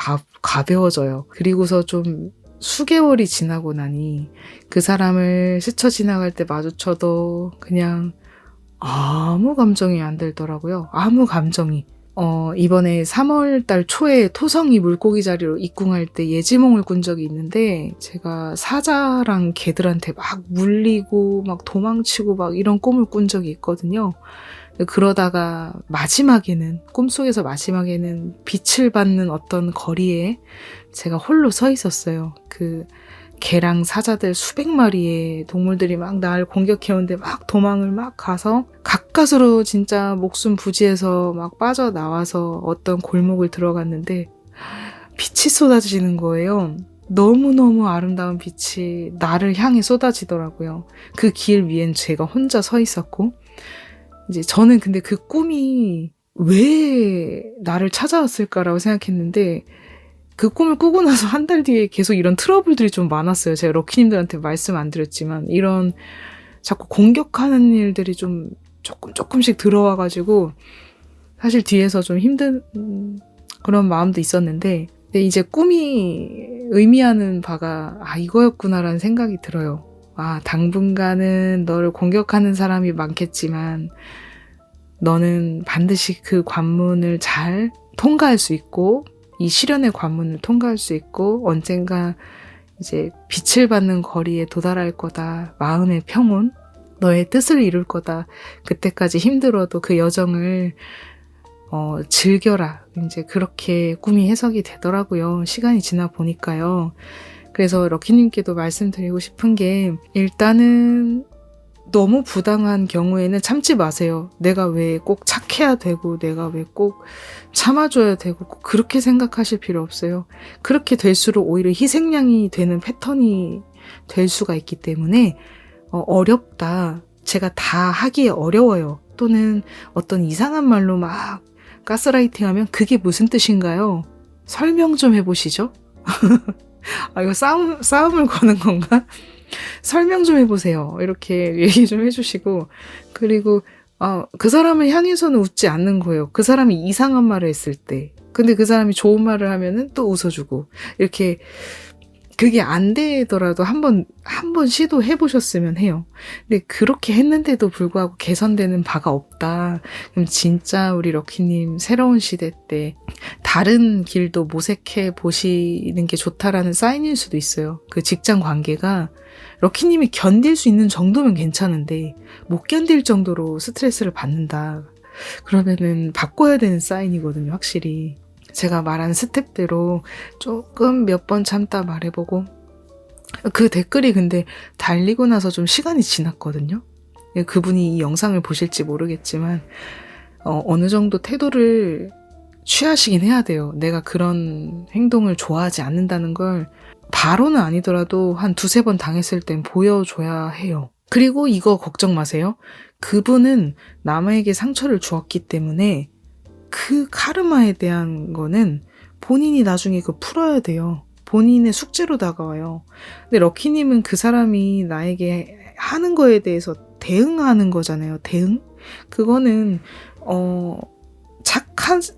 가벼워져요. 그리고서 좀 수개월이 지나고 나니 그 사람을 스쳐 지나갈 때 마주쳐도 그냥 아무 감정이 안 들더라고요. 아무 감정이. 이번에 3월달 초에 토성이 물고기 자리로 입궁할 때 예지몽을 꾼 적이 있는데, 제가 사자랑 개들한테 막 물리고 막 도망치고 막 이런 꿈을 꾼 적이 있거든요. 그러다가 마지막에는, 꿈속에서 마지막에는 빛을 받는 어떤 거리에 제가 홀로 서 있었어요. 그 개랑 사자들 수백 마리의 동물들이 막 날 공격해오는데 막 도망을 막 가서 가까스로 진짜 목숨 부지에서 막 빠져나와서 어떤 골목을 들어갔는데 빛이 쏟아지는 거예요. 너무너무 아름다운 빛이 나를 향해 쏟아지더라고요. 그 길 위엔 제가 혼자 서 있었고, 이제 저는 근데 그 꿈이 왜 나를 찾아왔을까라고 생각했는데, 그 꿈을 꾸고 나서 한 달 뒤에 계속 이런 트러블들이 좀 많았어요. 제가 럭키님들한테 말씀 안 드렸지만 이런 자꾸 공격하는 일들이 좀 조금씩 들어와가지고 사실 뒤에서 좀 힘든 그런 마음도 있었는데, 근데 이제 꿈이 의미하는 바가 이거였구나라는 생각이 들어요. 당분간은 너를 공격하는 사람이 많겠지만 너는 반드시 그 관문을 잘 통과할 수 있고, 이 시련의 관문을 통과할 수 있고, 언젠가 이제 빛을 받는 거리에 도달할 거다. 마음의 평온, 너의 뜻을 이룰 거다. 그때까지 힘들어도 그 여정을 즐겨라. 이제 그렇게 꿈이 해석이 되더라고요. 시간이 지나 보니까요. 그래서 럭키님께도 말씀드리고 싶은 게, 일단은 너무 부당한 경우에는 참지 마세요. 내가 왜 꼭 착해야 되고, 내가 왜 꼭 참아줘야 되고, 꼭 그렇게 생각하실 필요 없어요. 그렇게 될수록 오히려 희생양이 되는 패턴이 될 수가 있기 때문에 어렵다, 제가 다 하기에 어려워요, 또는 어떤 이상한 말로 막 가스라이팅하면 그게 무슨 뜻인가요? 설명 좀 해보시죠. 이거 싸움을 거는 건가? 설명 좀 해보세요. 이렇게 얘기 좀 해주시고, 그리고 그 사람을 향해서는 웃지 않는 거예요. 그 사람이 이상한 말을 했을 때. 근데 그 사람이 좋은 말을 하면은 또 웃어주고, 이렇게 그게 안 되더라도 한번 시도해 보셨으면 해요. 근데 그렇게 했는데도 불구하고 개선되는 바가 없다. 그럼 진짜 우리 럭키님 새로운 시대 때 다른 길도 모색해 보시는 게 좋다라는 사인일 수도 있어요. 그 직장 관계가 럭키님이 견딜 수 있는 정도면 괜찮은데 못 견딜 정도로 스트레스를 받는다. 그러면은 바꿔야 되는 사인이거든요, 확실히. 제가 말한 스텝대로 조금 몇 번 참다 말해보고, 그 댓글이 근데 달리고 나서 좀 시간이 지났거든요. 그분이 이 영상을 보실지 모르겠지만 어느 정도 태도를 취하시긴 해야 돼요. 내가 그런 행동을 좋아하지 않는다는 걸 바로는 아니더라도 한 두세 번 당했을 땐 보여줘야 해요. 그리고 이거 걱정 마세요. 그분은 남에게 상처를 주었기 때문에 그 카르마에 대한 거는 본인이 나중에 그거 풀어야 돼요. 본인의 숙제로 다가와요. 근데 럭키님은 그 사람이 나에게 하는 거에 대해서 대응하는 거잖아요. 대응? 그거는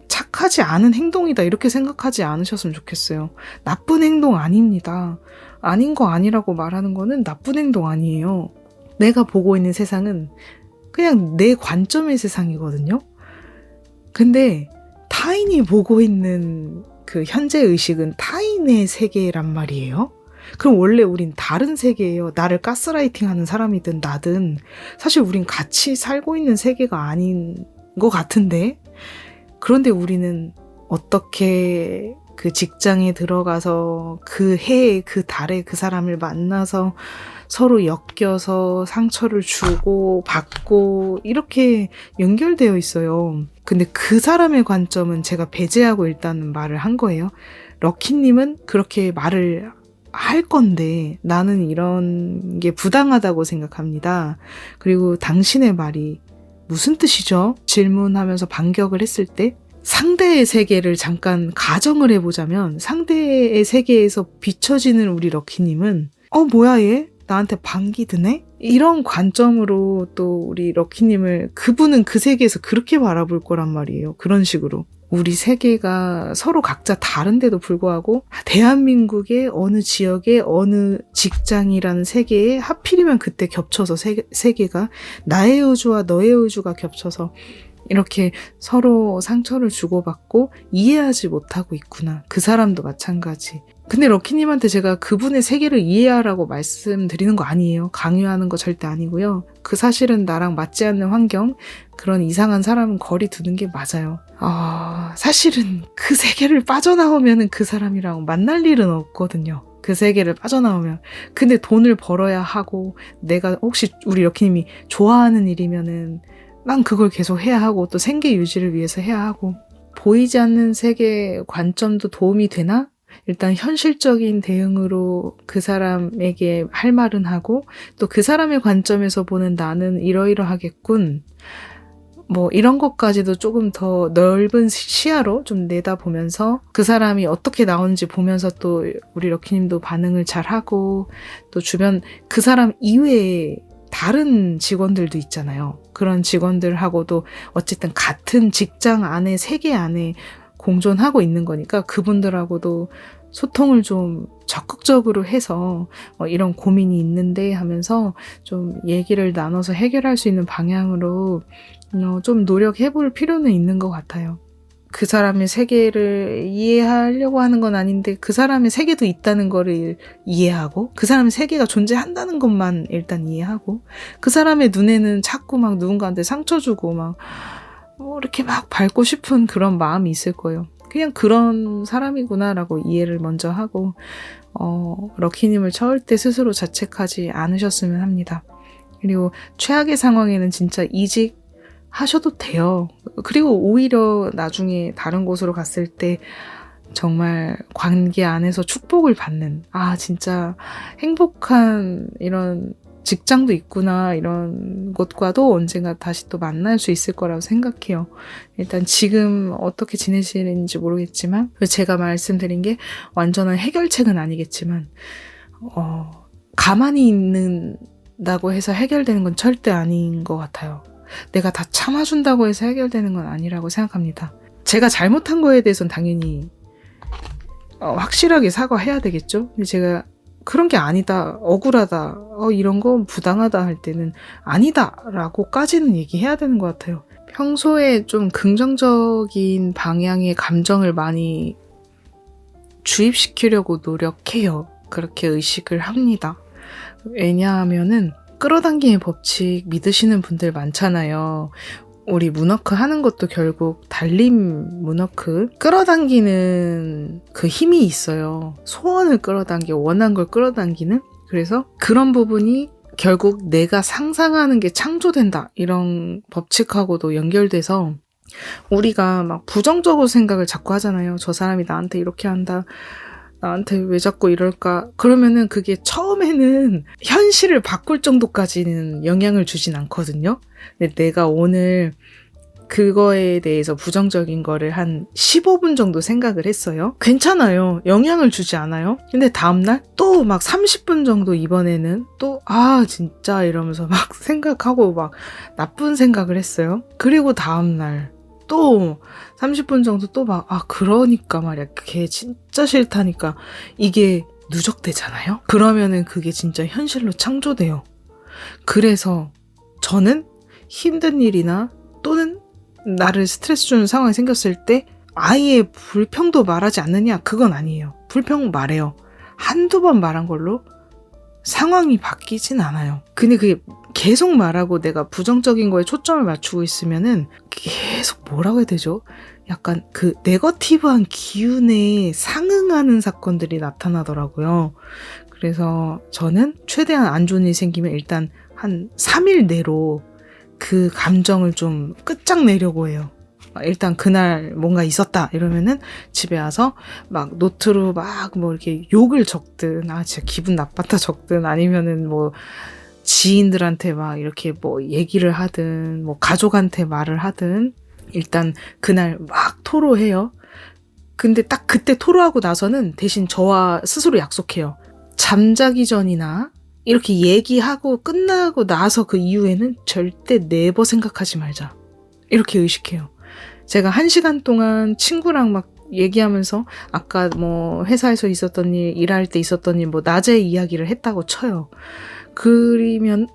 착하지 않은 행동이다 이렇게 생각하지 않으셨으면 좋겠어요. 나쁜 행동 아닙니다. 아닌 거 아니라고 말하는 거는 나쁜 행동 아니에요. 내가 보고 있는 세상은 그냥 내 관점의 세상이거든요. 근데 타인이 보고 있는 그 현재 의식은 타인의 세계란 말이에요. 그럼 원래 우린 다른 세계예요. 나를 가스라이팅하는 사람이든 나든 사실 우린 같이 살고 있는 세계가 아닌 것 같은데, 그런데 우리는 어떻게 그 직장에 들어가서 그 해에 그 달에 그 사람을 만나서 서로 엮여서 상처를 주고 받고 이렇게 연결되어 있어요. 근데 그 사람의 관점은 제가 배제하고 일단은 말을 한 거예요. 럭키님은 그렇게 말을 할 건데 나는 이런 게 부당하다고 생각합니다. 그리고 당신의 말이 무슨 뜻이죠? 질문하면서 반격을 했을 때 상대의 세계를 잠깐 가정을 해보자면 상대의 세계에서 비춰지는 우리 럭키님은 뭐야 얘? 나한테 반기 드네? 이런 관점으로 또 우리 럭키님을 그분은 그 세계에서 그렇게 바라볼 거란 말이에요. 그런 식으로. 우리 세계가 서로 각자 다른데도 불구하고 대한민국의 어느 지역의 어느 직장이라는 세계에 하필이면 그때 겹쳐서 세계가 나의 우주와 너의 우주가 겹쳐서 이렇게 서로 상처를 주고받고 이해하지 못하고 있구나. 그 사람도 마찬가지. 근데 럭키님한테 제가 그분의 세계를 이해하라고 말씀드리는 거 아니에요. 강요하는 거 절대 아니고요. 그 사실은 나랑 맞지 않는 환경, 그런 이상한 사람은 거리 두는 게 맞아요. 사실은 그 세계를 빠져나오면 그 사람이랑 만날 일은 없거든요. 그 세계를 빠져나오면. 근데 돈을 벌어야 하고 내가 혹시 우리 럭키님이 좋아하는 일이면은 난 그걸 계속 해야 하고 또 생계 유지를 위해서 해야 하고 보이지 않는 세계 관점도 도움이 되나? 일단 현실적인 대응으로 그 사람에게 할 말은 하고 또 그 사람의 관점에서 보는 나는 이러이러하겠군. 뭐 이런 것까지도 조금 더 넓은 시야로 좀 내다보면서 그 사람이 어떻게 나오는지 보면서 또 우리 럭키님도 반응을 잘 하고 또 주변 그 사람 이외에 다른 직원들도 있잖아요. 그런 직원들하고도 어쨌든 같은 직장 안에 세계 안에 공존하고 있는 거니까 그분들하고도 소통을 좀 적극적으로 해서 이런 고민이 있는데 하면서 좀 얘기를 나눠서 해결할 수 있는 방향으로 좀 노력해 볼 필요는 있는 것 같아요. 그 사람의 세계를 이해하려고 하는 건 아닌데 그 사람의 세계도 있다는 거를 이해하고 그 사람의 세계가 존재한다는 것만 일단 이해하고 그 사람의 눈에는 자꾸 막 누군가한테 상처 주고 막 이렇게 막 밟고 싶은 그런 마음이 있을 거예요. 그냥 그런 사람이구나라고 이해를 먼저 하고 럭키님을 절대 스스로 자책하지 않으셨으면 합니다. 그리고 최악의 상황에는 진짜 이직하셔도 돼요. 그리고 오히려 나중에 다른 곳으로 갔을 때 정말 관계 안에서 축복을 받는 진짜 행복한 이런 직장도 있구나 이런 것과도 언젠가 다시 또 만날 수 있을 거라고 생각해요. 일단 지금 어떻게 지내시는지 모르겠지만 제가 말씀드린 게 완전한 해결책은 아니겠지만 가만히 있는다고 해서 해결되는 건 절대 아닌 것 같아요. 내가 다 참아준다고 해서 해결되는 건 아니라고 생각합니다. 제가 잘못한 거에 대해서는 당연히 확실하게 사과해야 되겠죠. 근데 제가 그런 게 아니다, 억울하다, 이런 거 부당하다 할 때는 아니다 라고까지는 얘기해야 되는 것 같아요. 평소에 좀 긍정적인 방향의 감정을 많이 주입시키려고 노력해요. 그렇게 의식을 합니다. 왜냐하면은 끌어당김의 법칙 믿으시는 분들 많잖아요. 우리 문워크 하는 것도 결국 달림 문워크 끌어당기는 그 힘이 있어요. 소원을 끌어당겨 원한 걸 끌어당기는. 그래서 그런 부분이 결국 내가 상상하는 게 창조된다 이런 법칙하고도 연결돼서 우리가 막 부정적으로 생각을 자꾸 하잖아요. 저 사람이 나한테 이렇게 한다, 나한테 왜 자꾸 이럴까. 그러면은 그게 처음에는 현실을 바꿀 정도까지는 영향을 주진 않거든요. 근데 내가 오늘 그거에 대해서 부정적인 거를 한 15분 정도 생각을 했어요. 괜찮아요. 영향을 주지 않아요. 근데 다음날 또 막 30분 정도 이번에는 또 진짜 이러면서 막 생각하고 막 나쁜 생각을 했어요. 그리고 다음날 또 30분 정도 또 막 그러니까 말이야. 걔 진짜 싫다니까. 이게 누적되잖아요. 그러면은 그게 진짜 현실로 창조돼요. 그래서 저는 힘든 일이나 또는 나를 스트레스 주는 상황이 생겼을 때 아예 불평도 말하지 않느냐? 그건 아니에요. 불평 말해요. 한두 번 말한 걸로 상황이 바뀌진 않아요. 근데 그게 계속 말하고 내가 부정적인 거에 초점을 맞추고 있으면은 계속 뭐라고 해야 되죠? 약간 그 네거티브한 기운에 상응하는 사건들이 나타나더라고요. 그래서 저는 최대한 안 좋은 일이 생기면 일단 한 3일 내로 그 감정을 좀 끝장내려고 해요. 일단 그날 뭔가 있었다 이러면은 집에 와서 막 노트로 막 뭐 이렇게 욕을 적든 진짜 기분 나빴다 적든 아니면은 뭐 지인들한테 막 이렇게 뭐 얘기를 하든 뭐 가족한테 말을 하든 일단 그날 막 토로해요. 근데 딱 그때 토로하고 나서는 대신 저와 스스로 약속해요. 잠자기 전이나 이렇게 얘기하고 끝나고 나서 그 이후에는 절대 네버 생각하지 말자. 이렇게 의식해요. 제가 1시간 동안 친구랑 막 얘기하면서 아까 뭐 회사에서 있었던 일, 일할 때 있었던 일, 뭐 낮에 이야기를 했다고 쳐요. 그러면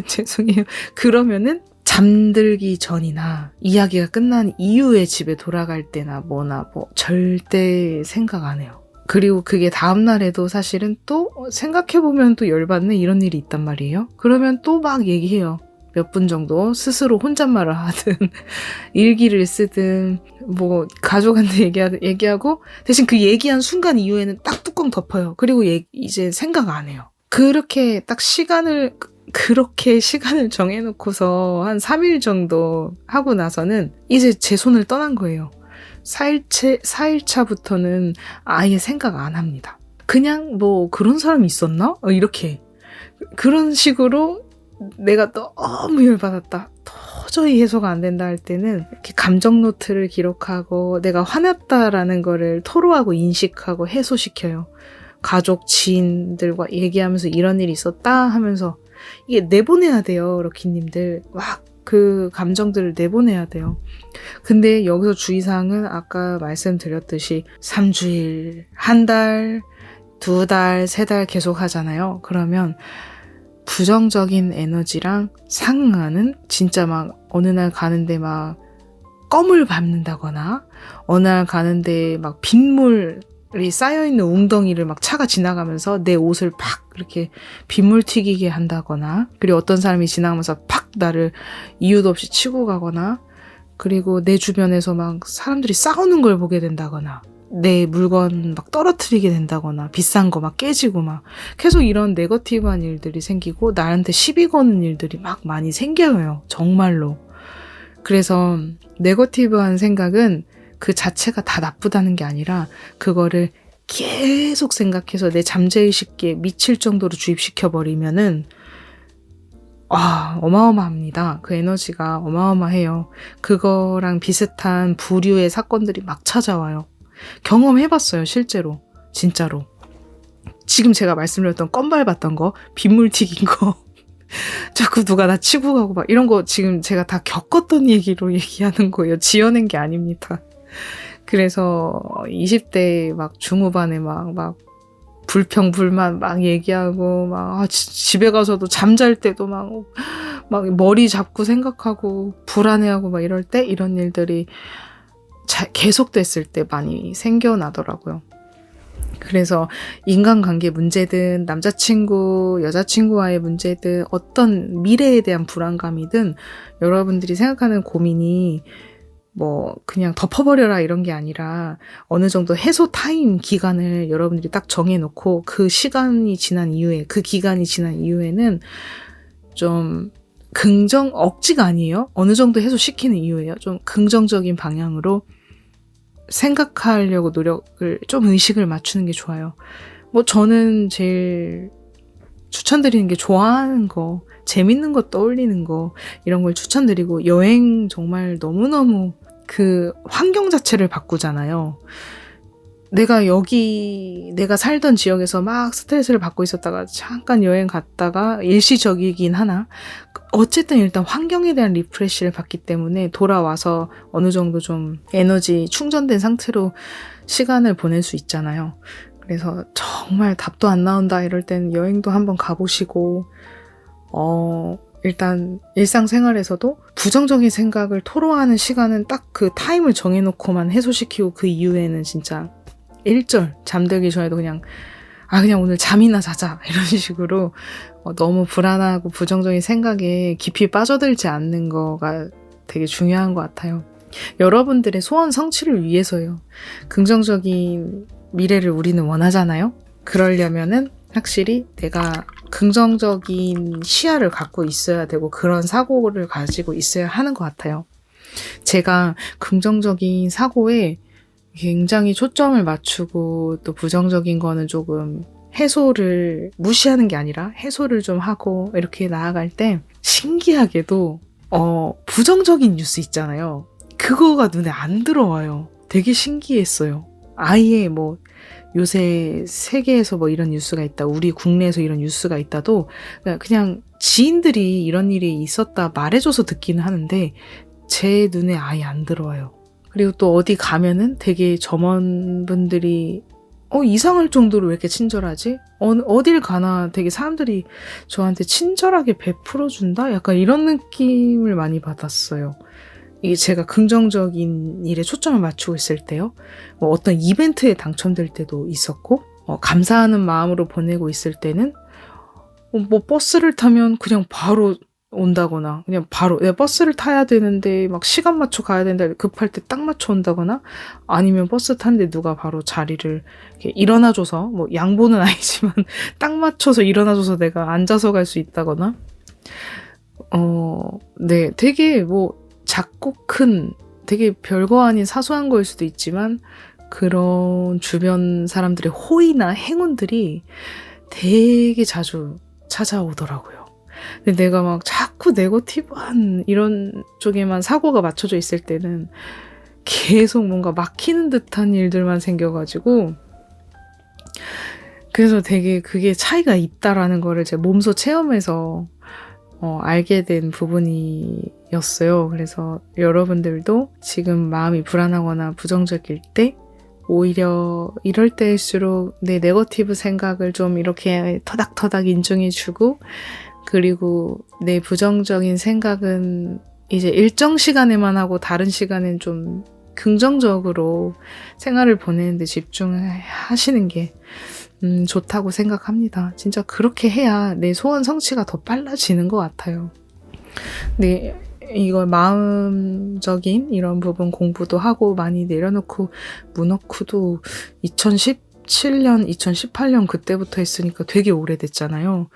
죄송해요. 그러면은 잠들기 전이나 이야기가 끝난 이후에 집에 돌아갈 때나 뭐나 뭐 절대 생각 안 해요. 그리고 그게 다음날에도 사실은 또 생각해보면 또 열받는 이런 일이 있단 말이에요. 그러면 또 막 얘기해요. 몇 분 정도 스스로 혼잣말을 하든 일기를 쓰든 뭐 가족한테 얘기하고 대신 그 얘기한 순간 이후에는 딱 뚜껑 덮어요. 그리고 이제 생각 안 해요. 그렇게 시간을 정해놓고서 한 3일 정도 하고 나서는 이제 제 손을 떠난 거예요. 4일차부터는 아예 생각 안 합니다. 그냥 뭐 그런 사람이 있었나? 이렇게. 그런 식으로 내가 너무 열받았다. 도저히 해소가 안 된다 할 때는 이렇게 감정 노트를 기록하고 내가 화났다라는 거를 토로하고 인식하고 해소시켜요. 가족, 지인들과 얘기하면서 이런 일이 있었다 하면서 이게 내보내야 돼요. 럭키님들. 막 그 감정들을 내보내야 돼요. 근데 여기서 주의사항은 아까 말씀드렸듯이 3주일, 한 달, 2달, 3달 계속 하잖아요. 그러면 부정적인 에너지랑 상응하는 진짜 막 어느 날 가는데 막 껌을 밟는다거나 어느 날 가는데 막 빗물이 쌓여있는 웅덩이를 막 차가 지나가면서 내 옷을 팍 이렇게 빗물 튀기게 한다거나 그리고 어떤 사람이 지나가면서 팍 나를 이유도 없이 치고 가거나 그리고 내 주변에서 막 사람들이 싸우는 걸 보게 된다거나 내 물건 막 떨어뜨리게 된다거나 비싼 거 막 깨지고 막 계속 이런 네거티브한 일들이 생기고 나한테 시비 거는 일들이 막 많이 생겨요. 정말로. 그래서 네거티브한 생각은 그 자체가 다 나쁘다는 게 아니라 그거를 계속 생각해서 내 잠재의식에 미칠 정도로 주입시켜버리면은 어마어마합니다. 그 에너지가 어마어마해요. 그거랑 비슷한 부류의 사건들이 막 찾아와요. 경험해봤어요, 실제로. 진짜로. 지금 제가 말씀드렸던 껌 밟았던 거, 빗물 튀긴 거, 자꾸 누가 나 치고 가고 막 이런 거 지금 제가 다 겪었던 얘기로 얘기하는 거예요. 지어낸 게 아닙니다. 그래서 20대 막 중후반에 막 불평, 불만 막 얘기하고, 집에 가서도 잠잘 때도 막 머리 잡고 생각하고, 불안해하고 막 이럴 때, 이런 일들이 계속됐을 때 많이 생겨나더라고요. 그래서 인간관계 문제든, 남자친구, 여자친구와의 문제든, 어떤 미래에 대한 불안감이든, 여러분들이 생각하는 고민이 그냥 덮어버려라 이런 게 아니라 어느 정도 해소 타임 기간을 여러분들이 딱 정해놓고 그 시간이 지난 이후에, 그 기간이 지난 이후에는 좀 억지가 아니에요. 어느 정도 해소시키는 이유예요. 좀 긍정적인 방향으로 생각하려고 노력을, 좀 의식을 맞추는 게 좋아요. 저는 제일 추천드리는 게 좋아하는 거, 재밌는 거 떠올리는 거, 이런 걸 추천드리고, 여행 정말 너무너무 그 환경 자체를 바꾸잖아요. 내가 살던 지역에서 막 스트레스를 받고 있었다가 잠깐 여행 갔다가 일시적이긴 하나, 어쨌든 일단 환경에 대한 리프레시를 받기 때문에 돌아와서 어느 정도 좀 에너지 충전된 상태로 시간을 보낼 수 있잖아요. 그래서 정말 답도 안 나온다 이럴 땐 여행도 한번 가보시고, 일단 일상생활에서도 부정적인 생각을 토로하는 시간은 딱 그 타임을 정해놓고만 해소시키고, 그 이후에는 진짜 잠들기 전에도 그냥 오늘 잠이나 자자 이런 식으로 너무 불안하고 부정적인 생각에 깊이 빠져들지 않는 거가 되게 중요한 것 같아요. 여러분들의 소원 성취를 위해서요. 긍정적인 미래를 우리는 원하잖아요. 그러려면은 확실히 내가 긍정적인 시야를 갖고 있어야 되고, 그런 사고를 가지고 있어야 하는 것 같아요. 제가 긍정적인 사고에 굉장히 초점을 맞추고, 또 부정적인 거는 조금 해소를 무시하는 게 아니라 해소를 좀 하고 이렇게 나아갈 때, 신기하게도 부정적인 뉴스 있잖아요. 그거가 눈에 안 들어와요. 되게 신기했어요. 아예 요새 세계에서 이런 뉴스가 있다, 우리 국내에서 이런 뉴스가 있다도 그냥 지인들이 이런 일이 있었다 말해줘서 듣기는 하는데 제 눈에 아예 안 들어와요. 그리고 또 어디 가면은 되게 점원분들이 이상할 정도로 왜 이렇게 친절하지? 어딜 가나 되게 사람들이 저한테 친절하게 베풀어준다? 약간 이런 느낌을 많이 받았어요. 이게 제가 긍정적인 일에 초점을 맞추고 있을 때요. 어떤 이벤트에 당첨될 때도 있었고, 감사하는 마음으로 보내고 있을 때는 버스를 타면 그냥 바로 온다거나, 그냥 바로 내가 버스를 타야 되는데 막 시간 맞춰 가야 된다 급할 때 딱 맞춰 온다거나, 아니면 버스 타는데 누가 바로 자리를 이렇게 일어나줘서, 양보는 아니지만 딱 맞춰서 일어나줘서 내가 앉아서 갈 수 있다거나, 네, 되게 작고 큰, 되게 별거 아닌 사소한 거일 수도 있지만 그런 주변 사람들의 호의나 행운들이 되게 자주 찾아오더라고요. 근데 내가 자꾸 네거티브한 이런 쪽에만 사고가 맞춰져 있을 때는 계속 뭔가 막히는 듯한 일들만 생겨가지고, 그래서 되게 그게 차이가 있다라는 거를 제 몸소 체험해서 알게 된 부분이었어요. 그래서 여러분들도 지금 마음이 불안하거나 부정적일 때, 오히려 이럴 때일수록 내 네거티브 생각을 좀 이렇게 터닥터닥 인정해주고, 그리고 내 부정적인 생각은 이제 일정 시간에만 하고 다른 시간엔 좀 긍정적으로 생활을 보내는 데 집중하시는 게 좋다고 생각합니다. 진짜 그렇게 해야 내 소원 성취가 더 빨라지는 것 같아요. 근데 이걸 마음적인 이런 부분 공부도 하고 많이 내려놓고 문어크도 2017년, 2018년 그때부터 했으니까 되게 오래됐잖아요.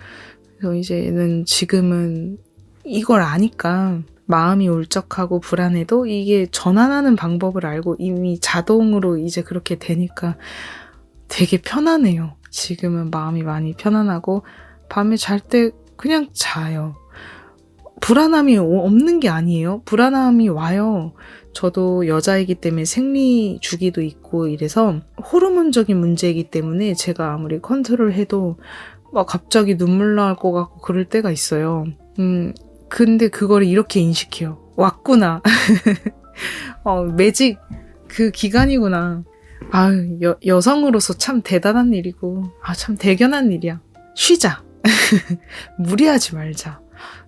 그래서 지금은 이걸 아니까 마음이 울적하고 불안해도 이게 전환하는 방법을 알고 이미 자동으로 이제 그렇게 되니까 되게 편하네요. 지금은 마음이 많이 편안하고 밤에 잘 때 그냥 자요. 불안함이 없는 게 아니에요. 불안함이 와요. 저도 여자이기 때문에 생리 주기도 있고 이래서 호르몬적인 문제이기 때문에 제가 아무리 컨트롤해도 갑자기 눈물 나올 것 같고 그럴 때가 있어요. 근데 그거를 이렇게 인식해요. 왔구나. 매직 그 기간이구나. 아유, 여성으로서 참 대단한 일이고, 참 대견한 일이야. 쉬자. 무리하지 말자.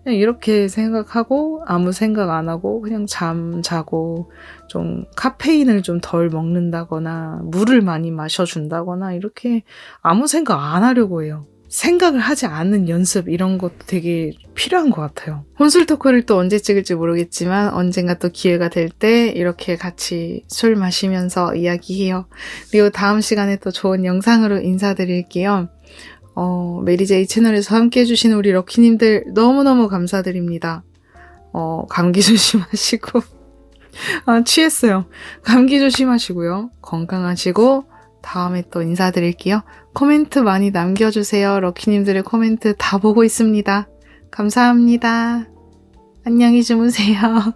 그냥 이렇게 생각하고 아무 생각 안 하고 그냥 잠 자고 좀 카페인을 좀 덜 먹는다거나 물을 많이 마셔준다거나 이렇게 아무 생각 안 하려고 해요. 생각을 하지 않는 연습 이런 것도 되게 필요한 것 같아요. 혼술 토크를 또 언제 찍을지 모르겠지만 언젠가 또 기회가 될 때 이렇게 같이 술 마시면서 이야기해요. 그리고 다음 시간에 또 좋은 영상으로 인사드릴게요. 메리제이 채널에서 함께 해주신 우리 럭키님들 너무너무 감사드립니다. 감기 조심하시고 취했어요. 감기 조심하시고요. 건강하시고 다음에 또 인사드릴게요. 코멘트 많이 남겨주세요. 럭키님들의 코멘트 다 보고 있습니다. 감사합니다. 안녕히 주무세요.